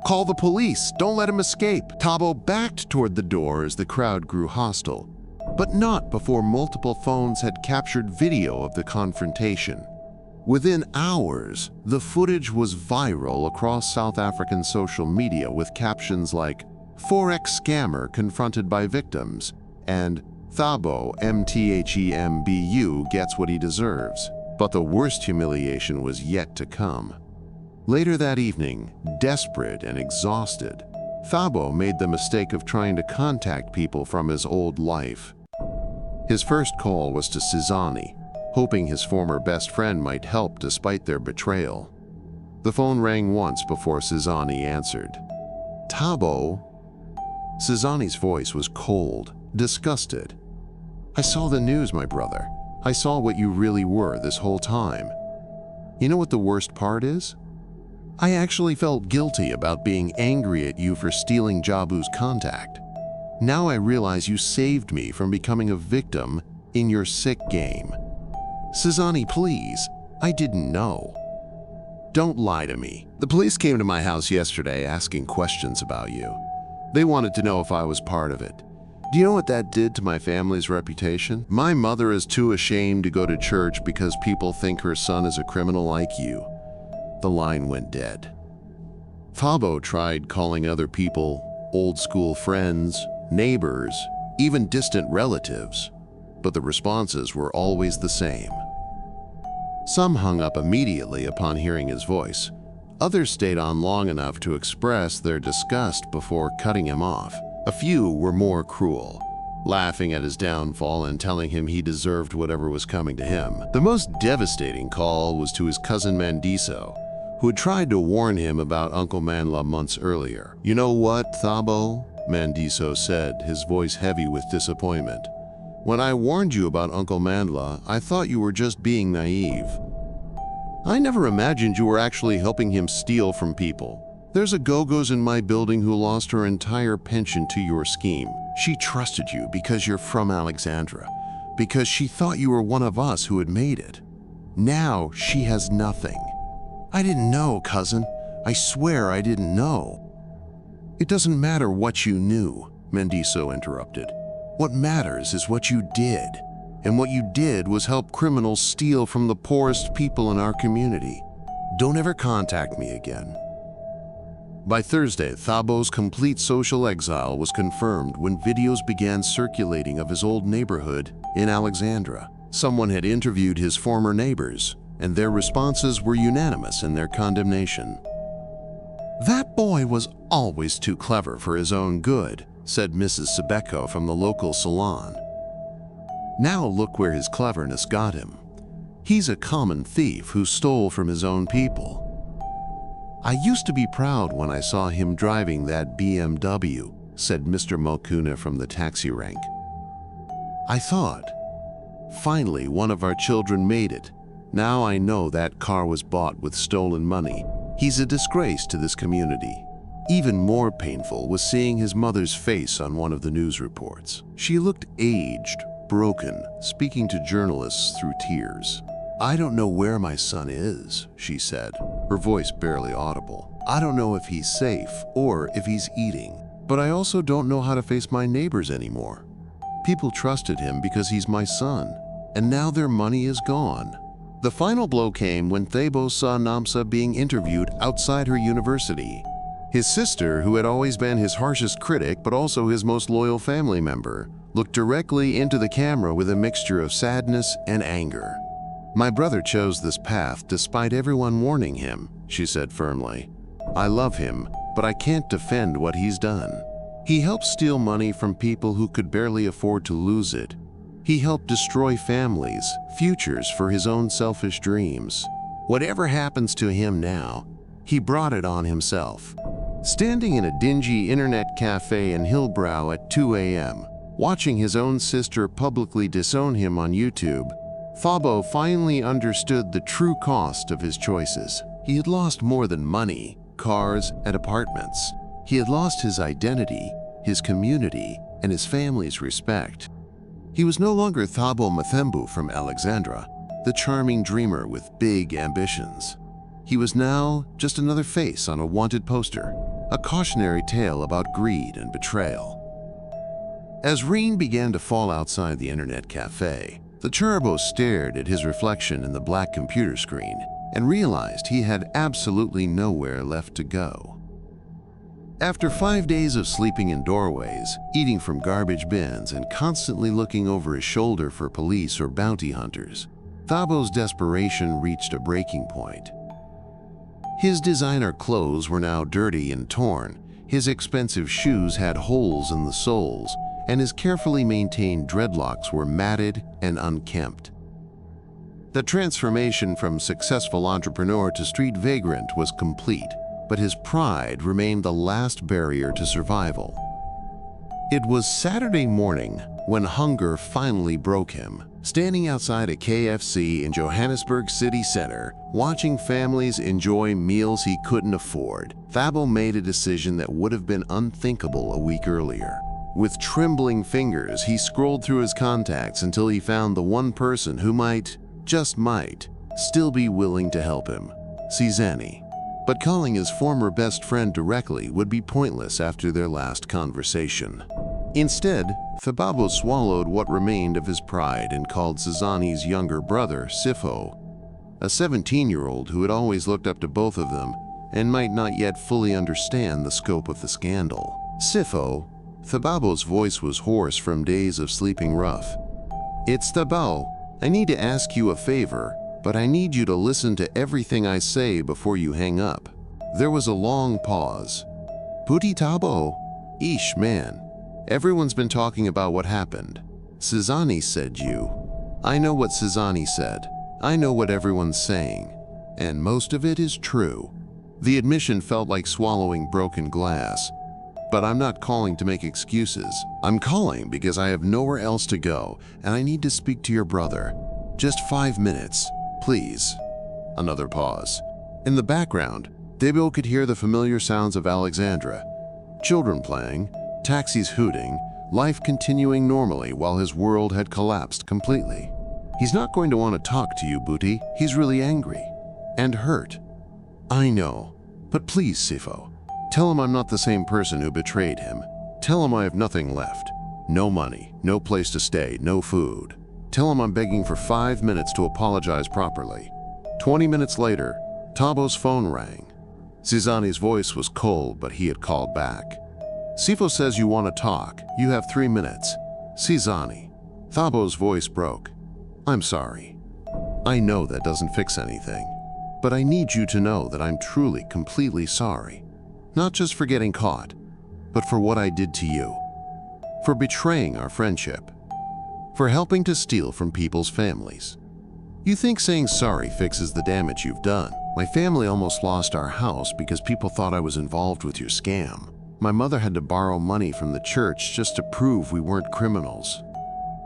Call the police, don't let him escape." Thabo backed toward the door as the crowd grew hostile, but not before multiple phones had captured video of the confrontation. Within hours, the footage was viral across South African social media with captions like "Forex scammer confronted by victims" and "Thabo MTHEMBU gets what he deserves." But the worst humiliation was yet to come. Later that evening, desperate and exhausted, Thabo made the mistake of trying to contact people from his old life. His first call was to Sizani, hoping his former best friend might help despite their betrayal. The phone rang once before Sizani answered. "Thabo?" Sizani's voice was cold, disgusted. "I saw the news, my brother. I saw what you really were this whole time. You know what the worst part is? I actually felt guilty about being angry at you for stealing Jabu's contact. Now I realize you saved me from becoming a victim in your sick game. Sizani, please, I didn't know. Don't lie to me. The police came to my house yesterday asking questions about you. They wanted to know if I was part of it. Do you know what that did to my family's reputation? My mother is too ashamed to go to church because people think her son is a criminal like you." The line went dead. Thabo tried calling other people, old school friends, neighbors, even distant relatives, but the responses were always the same. Some hung up immediately upon hearing his voice. Others stayed on long enough to express their disgust before cutting him off. A few were more cruel, laughing at his downfall and telling him he deserved whatever was coming to him. The most devastating call was to his cousin Mandiso, who had tried to warn him about Uncle Manla months earlier. "You know what, Thabo?" Mandiso said, his voice heavy with disappointment. "When I warned you about Uncle Manla, I thought you were just being naive. I never imagined you were actually helping him steal from people. There's a Gogos in my building who lost her entire pension to your scheme. She trusted you because you're from Alexandra, because she thought you were one of us who had made it. Now she has nothing." "I didn't know, cousin. I swear I didn't know." "It doesn't matter what you knew," Mandiso interrupted. "What matters is what you did. And what you did was help criminals steal from the poorest people in our community. Don't ever contact me again." By Thursday, Thabo's complete social exile was confirmed when videos began circulating of his old neighborhood in Alexandra. Someone had interviewed his former neighbors, and their responses were unanimous in their condemnation. "That boy was always too clever for his own good," said Mrs. Sebeko from the local salon. "Now look where his cleverness got him. He's a common thief who stole from his own people. I used to be proud when I saw him driving that BMW," said Mr. Mokuna from the taxi rank. "I thought, finally one of our children made it. Now I know that car was bought with stolen money. He's a disgrace to this community." Even more painful was seeing his mother's face on one of the news reports. She looked aged, broken, speaking to journalists through tears. "I don't know where my son is," she said, her voice barely audible. "I don't know if he's safe or if he's eating. But I also don't know how to face my neighbors anymore. People trusted him because he's my son, and now their money is gone." The final blow came when Thabo saw Namsa being interviewed outside her university. His sister, who had always been his harshest critic but also his most loyal family member, looked directly into the camera with a mixture of sadness and anger. "My brother chose this path despite everyone warning him," she said firmly. "I love him, but I can't defend what he's done. He helped steal money from people who could barely afford to lose it. He helped destroy families, futures for his own selfish dreams. Whatever happens to him now, he brought it on himself." Standing in a dingy internet cafe in Hillbrow at 2 a.m., watching his own sister publicly disown him on YouTube, Thabo finally understood the true cost of his choices. He had lost more than money, cars, and apartments. He had lost his identity, his community, and his family's respect. He was no longer Thabo Mathembu from Alexandra, the charming dreamer with big ambitions. He was now just another face on a wanted poster, a cautionary tale about greed and betrayal. As rain began to fall outside the internet cafe, the Churabo stared at his reflection in the black computer screen and realized he had absolutely nowhere left to go. After 5 days of sleeping in doorways, eating from garbage bins, and constantly looking over his shoulder for police or bounty hunters, Thabo's desperation reached a breaking point. His designer clothes were now dirty and torn, his expensive shoes had holes in the soles, and his carefully maintained dreadlocks were matted and unkempt. The transformation from successful entrepreneur to street vagrant was complete, but his pride remained the last barrier to survival. It was Saturday morning when hunger finally broke him. Standing outside a KFC in Johannesburg city center, watching families enjoy meals he couldn't afford, Thabo made a decision that would have been unthinkable a week earlier. With trembling fingers, he scrolled through his contacts until he found the one person who might, just might, still be willing to help him, Sizani. But calling his former best friend directly would be pointless after their last conversation. Instead, Thabo swallowed what remained of his pride and called Sizani's younger brother, Sifo, a 17-year-old who had always looked up to both of them and might not yet fully understand the scope of the scandal. "Sifo," Thabo's voice was hoarse from days of sleeping rough. "It's Thabo. I need to ask you a favor, but I need you to listen to everything I say before you hang up." There was a long pause. "Puti Thabo? Ish, man. Everyone's been talking about what happened. Sizani said you." "I know what Sizani said. I know what everyone's saying. And most of it is true." The admission felt like swallowing broken glass. "But I'm not calling to make excuses. I'm calling because I have nowhere else to go and I need to speak to your brother. Just 5 minutes, please." Another pause. In the background, Thabo could hear the familiar sounds of Alexandra. Children playing, taxis hooting, life continuing normally while his world had collapsed completely. "He's not going to want to talk to you, Booty. He's really angry. And hurt." "I know. But please, Sifo, tell him I'm not the same person who betrayed him. Tell him I have nothing left. No money, no place to stay, no food. Tell him I'm begging for 5 minutes to apologize properly." 20 minutes later, Thabo's phone rang. Sizani's voice was cold, but he had called back. "Sifo says you want to talk. You have 3 minutes. Sizani." Thabo's voice broke. "I'm sorry. I know that doesn't fix anything, but I need you to know that I'm truly, completely sorry. Not just for getting caught, but for what I did to you. For betraying our friendship. For helping to steal from people's families. You think saying sorry fixes the damage you've done. My family almost lost our house because people thought I was involved with your scam. My mother had to borrow money from the church just to prove we weren't criminals.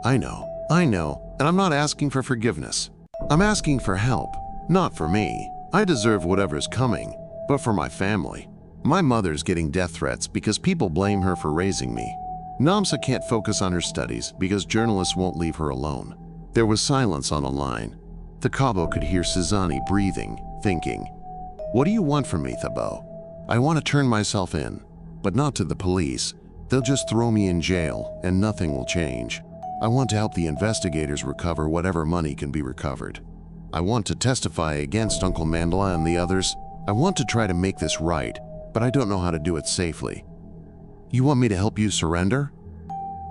I know, and I'm not asking for forgiveness. I'm asking for help, not for me. I deserve whatever's coming, but for my family. My mother's getting death threats because people blame her for raising me. Namsa can't focus on her studies because journalists won't leave her alone. There was silence on the line. The Cabo could hear Sizani breathing, thinking, "What do you want from me, Thabo? I want to turn myself in, but not to the police. They'll just throw me in jail and nothing will change. I want to help the investigators recover whatever money can be recovered. I want to testify against Uncle Mandela and the others. I want to try to make this right, but I don't know how to do it safely. You want me to help you surrender?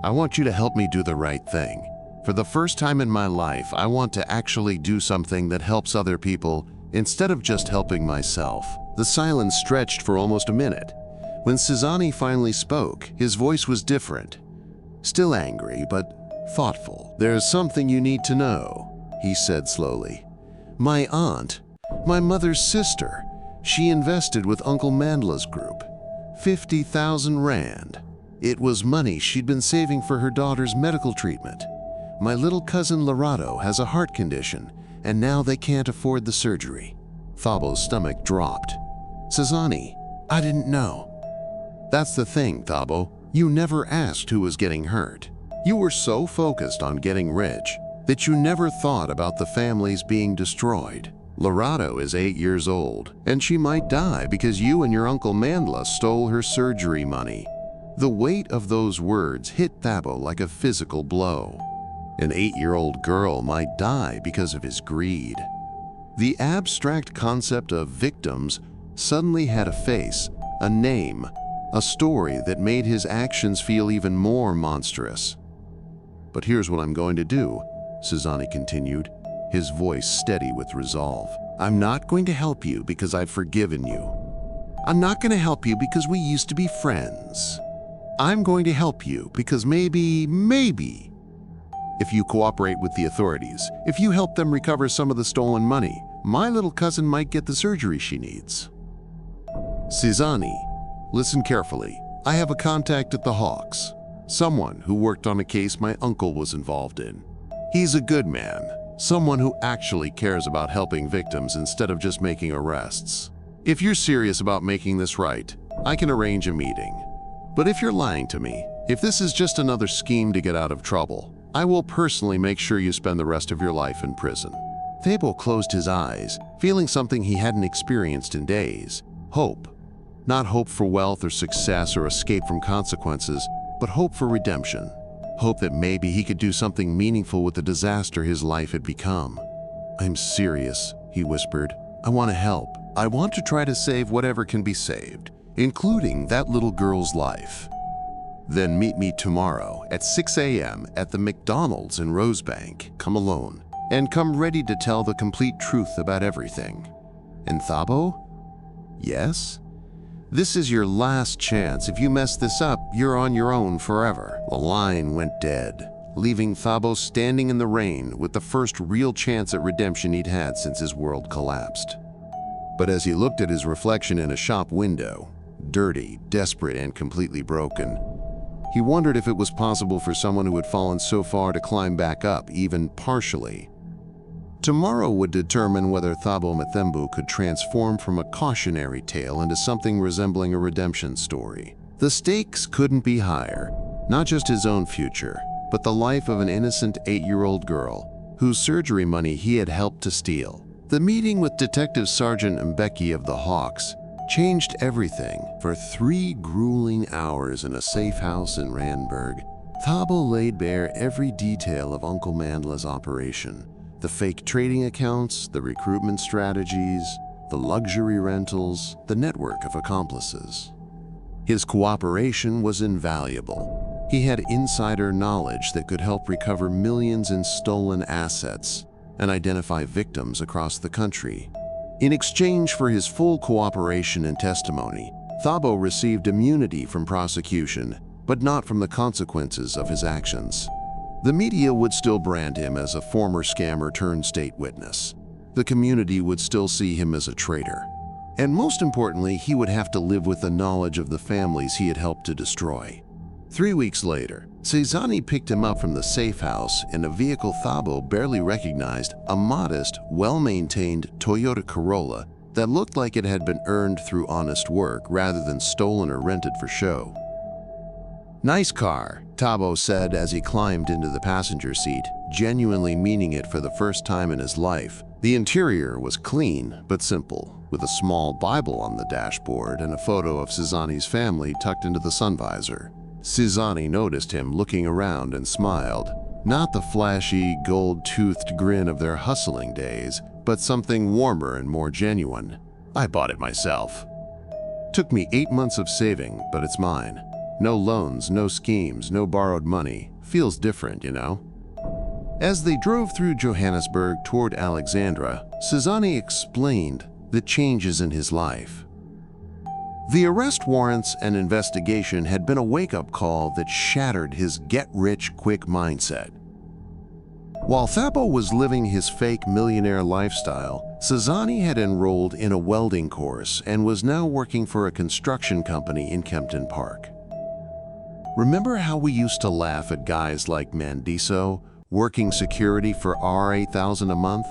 I want you to help me do the right thing. For the first time in my life, I want to actually do something that helps other people instead of just helping myself." The silence stretched for almost a minute. When Sizani finally spoke, his voice was different. Still angry, but thoughtful. "There's something you need to know," he said slowly. "My aunt, my mother's sister, she invested with Uncle Mandela's group. 50,000 rand. It was money she'd been saving for her daughter's medical treatment. My little cousin Lerato has a heart condition, and now they can't afford the surgery." Thabo's stomach dropped. "Sizani, I didn't know." "That's the thing, Thabo. You never asked who was getting hurt. You were so focused on getting rich that you never thought about the families being destroyed. Lerato is 8 years old, and she might die because you and your Uncle Mandela stole her surgery money." The weight of those words hit Thabo like a physical blow. An 8-year-old girl might die because of his greed. The abstract concept of victims suddenly had a face, a name, a story that made his actions feel even more monstrous. "But here's what I'm going to do," Sizani continued, his voice steady with resolve. "I'm not going to help you because I've forgiven you. I'm not going to help you because we used to be friends. I'm going to help you because maybe, if you cooperate with the authorities, if you help them recover some of the stolen money, my little cousin might get the surgery she needs." "Sizani, listen carefully. I have a contact at the Hawks, someone who worked on a case my uncle was involved in. He's a good man, someone who actually cares about helping victims instead of just making arrests. If you're serious about making this right, I can arrange a meeting. But if you're lying to me, if this is just another scheme to get out of trouble, I will personally make sure you spend the rest of your life in prison." Thabo closed his eyes, feeling something he hadn't experienced in days. Hope. Not hope for wealth or success or escape from consequences, but hope for redemption. Hope that maybe he could do something meaningful with the disaster his life had become. "I'm serious," he whispered. "I want to help. I want to try to save whatever can be saved, including that little girl's life. Then meet me tomorrow at 6 a.m. at the McDonald's in Rosebank. Come alone, and come ready to tell the complete truth about everything." "And Thabo?" "Yes? This is your last chance. If you mess this up, you're on your own forever." The line went dead, leaving Thabo standing in the rain with the first real chance at redemption he'd had since his world collapsed. But as he looked at his reflection in a shop window, dirty, desperate, and completely broken, he wondered if it was possible for someone who had fallen so far to climb back up, even partially. Tomorrow would determine whether Thabo Mathembu could transform from a cautionary tale into something resembling a redemption story. The stakes couldn't be higher, not just his own future, but the life of an innocent 8-year-old girl whose surgery money he had helped to steal. The meeting with Detective Sergeant Mbeki of the Hawks changed everything. For 3 grueling hours in a safe house in Randburg, Thabo laid bare every detail of Uncle Mandela's operation. The fake trading accounts, the recruitment strategies, the luxury rentals, the network of accomplices. His cooperation was invaluable. He had insider knowledge that could help recover millions in stolen assets, and identify victims across the country. In exchange for his full cooperation and testimony, Thabo received immunity from prosecution, but not from the consequences of his actions. The media would still brand him as a former scammer turned state witness. The community would still see him as a traitor. And most importantly, he would have to live with the knowledge of the families he had helped to destroy. 3 weeks later, Cezanne picked him up from the safe house in a vehicle Thabo barely recognized, a modest, well-maintained Toyota Corolla that looked like it had been earned through honest work rather than stolen or rented for show. "Nice car," Thabo said as he climbed into the passenger seat, genuinely meaning it for the first time in his life. The interior was clean but simple, with a small Bible on the dashboard and a photo of Cezanne's family tucked into the sun visor. Cezanne noticed him looking around and smiled, not the flashy, gold-toothed grin of their hustling days, but something warmer and more genuine. "I bought it myself. Took me 8 months of saving, but it's mine. No loans, no schemes, no borrowed money. Feels different, you know?" As they drove through Johannesburg toward Alexandra, Cezanne explained the changes in his life. The arrest warrants and investigation had been a wake-up call that shattered his get-rich-quick mindset. While Thabo was living his fake millionaire lifestyle, Cezanne had enrolled in a welding course and was now working for a construction company in Kempton Park. "Remember how we used to laugh at guys like Mandiso, working security for $8,000 a month?"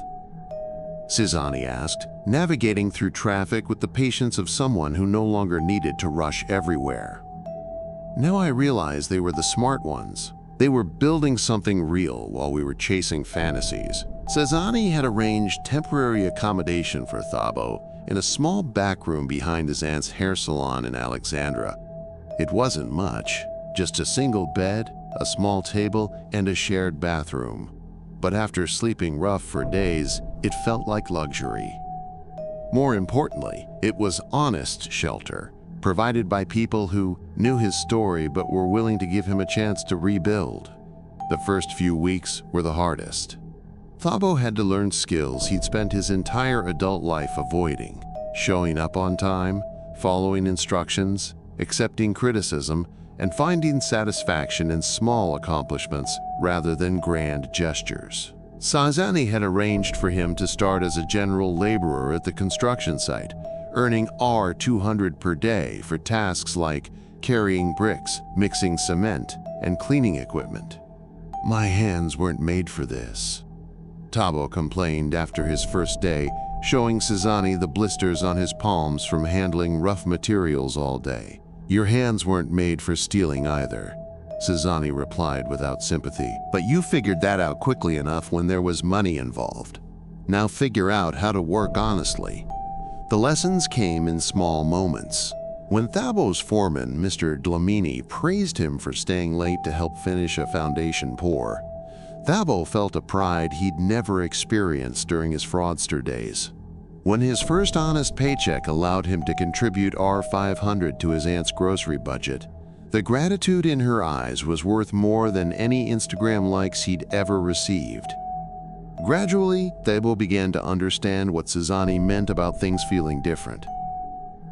Cezanne asked, navigating through traffic with the patience of someone who no longer needed to rush everywhere. "Now I realize they were the smart ones. They were building something real while we were chasing fantasies." Cezanne had arranged temporary accommodation for Thabo in a small back room behind his aunt's hair salon in Alexandra. It wasn't much, just a single bed, a small table, and a shared bathroom. But after sleeping rough for days, it felt like luxury. More importantly, it was honest shelter, provided by people who knew his story but were willing to give him a chance to rebuild. The first few weeks were the hardest. Thabo had to learn skills he'd spent his entire adult life avoiding: showing up on time, following instructions, accepting criticism, and finding satisfaction in small accomplishments rather than grand gestures. Cezanne had arranged for him to start as a general laborer at the construction site, earning $200 per day for tasks like carrying bricks, mixing cement, and cleaning equipment. "My hands weren't made for this," Thabo complained after his first day, showing Cezanne the blisters on his palms from handling rough materials all day. "Your hands weren't made for stealing either," Cezanne replied without sympathy. "But you figured that out quickly enough when there was money involved. Now figure out how to work honestly." The lessons came in small moments. When Thabo's foreman, Mr. Dlamini, praised him for staying late to help finish a foundation pour, Thabo felt a pride he'd never experienced during his fraudster days. When his first honest paycheck allowed him to contribute $500 to his aunt's grocery budget, the gratitude in her eyes was worth more than any Instagram likes he'd ever received. Gradually, Thabo began to understand what Cezanne meant about things feeling different.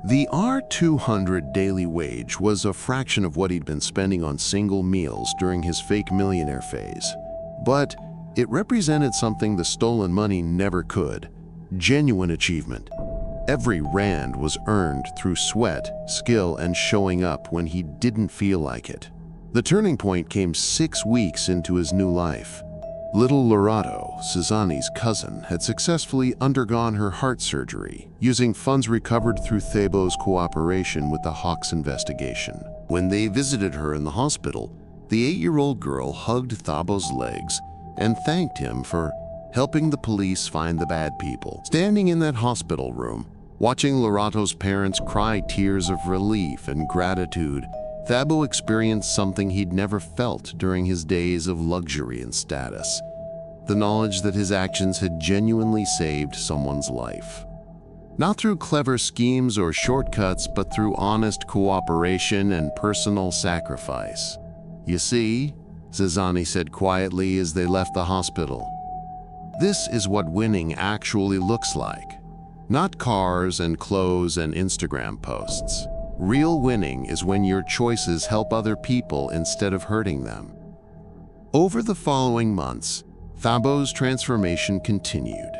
The $200 daily wage was a fraction of what he'd been spending on single meals during his fake millionaire phase. But it represented something the stolen money never could: genuine achievement. Every rand was earned through sweat, skill, and showing up when he didn't feel like it. The turning point came 6 weeks into his new life. Little Lorato, Cezanne's cousin, had successfully undergone her heart surgery, using funds recovered through Thabo's cooperation with the Hawks investigation. When they visited her in the hospital, the 8-year-old girl hugged Thabo's legs and thanked him for helping the police find the bad people. Standing in that hospital room, watching Lorato's parents cry tears of relief and gratitude, Thabo experienced something he'd never felt during his days of luxury and status: the knowledge that his actions had genuinely saved someone's life. Not through clever schemes or shortcuts, but through honest cooperation and personal sacrifice. "You see," Cezanne said quietly as they left the hospital, This is what winning actually looks like. Not cars and clothes and Instagram posts. Real winning is when your choices help other people instead of hurting them. Over the following months, Thabo's transformation continued.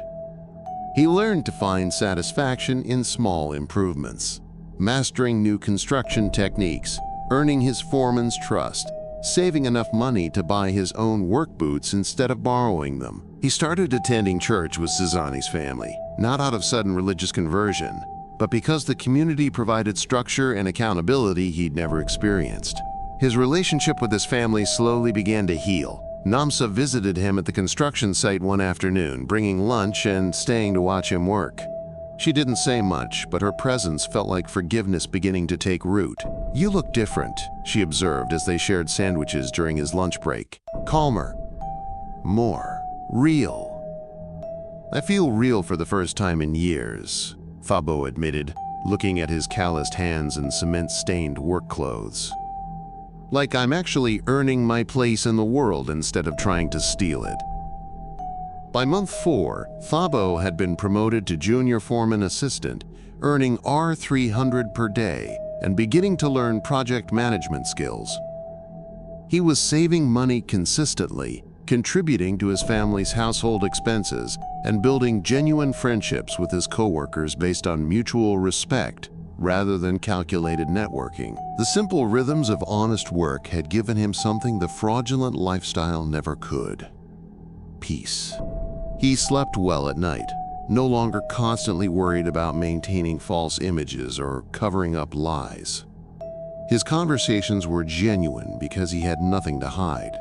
He learned to find satisfaction in small improvements, mastering new construction techniques, earning his foreman's trust, saving enough money to buy his own work boots instead of borrowing them. He started attending church with Sizani's family, not out of sudden religious conversion, but because the community provided structure and accountability he'd never experienced. His relationship with his family slowly began to heal. Namsa visited him at the construction site one afternoon, bringing lunch and staying to watch him work. She didn't say much, but her presence felt like forgiveness beginning to take root. "You look different," she observed as they shared sandwiches during his lunch break. "Calmer. More. Real." "I feel real for the first time in years," Thabo admitted, looking at his calloused hands and cement-stained work clothes. "Like I'm actually earning my place in the world instead of trying to steal it." By month 4, Thabo had been promoted to junior foreman assistant, earning R300 per day and beginning to learn project management skills. He was saving money consistently, contributing to his family's household expenses, and building genuine friendships with his coworkers based on mutual respect rather than calculated networking. The simple rhythms of honest work had given him something the fraudulent lifestyle never could: peace. He slept well at night, no longer constantly worried about maintaining false images or covering up lies. His conversations were genuine because he had nothing to hide.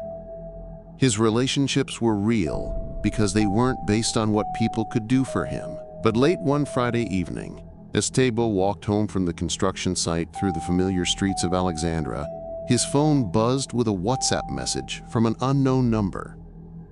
His relationships were real because they weren't based on what people could do for him. But late one Friday evening, as Thabo walked home from the construction site through the familiar streets of Alexandria, his phone buzzed with a WhatsApp message from an unknown number.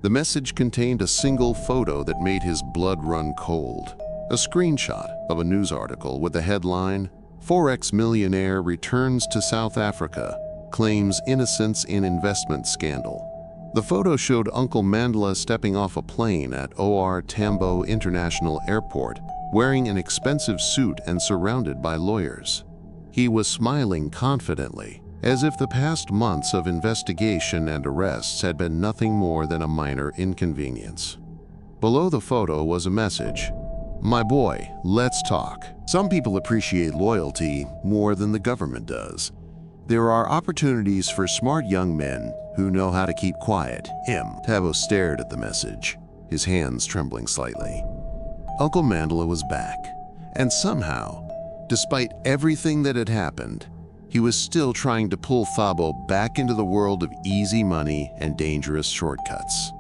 The message contained a single photo that made his blood run cold. A screenshot of a news article with the headline, "Forex millionaire returns to South Africa, claims innocence in investment scandal." The photo showed Uncle Mandela stepping off a plane at OR Tambo International Airport, wearing an expensive suit and surrounded by lawyers. He was smiling confidently, as if the past months of investigation and arrests had been nothing more than a minor inconvenience. Below the photo was a message: "My boy, let's talk." Some people appreciate loyalty more than the government does. There are opportunities for smart young men who know how to keep quiet. Thabo stared at the message, his hands trembling slightly. Uncle Mandela was back, and somehow, despite everything that had happened, he was still trying to pull Thabo back into the world of easy money and dangerous shortcuts.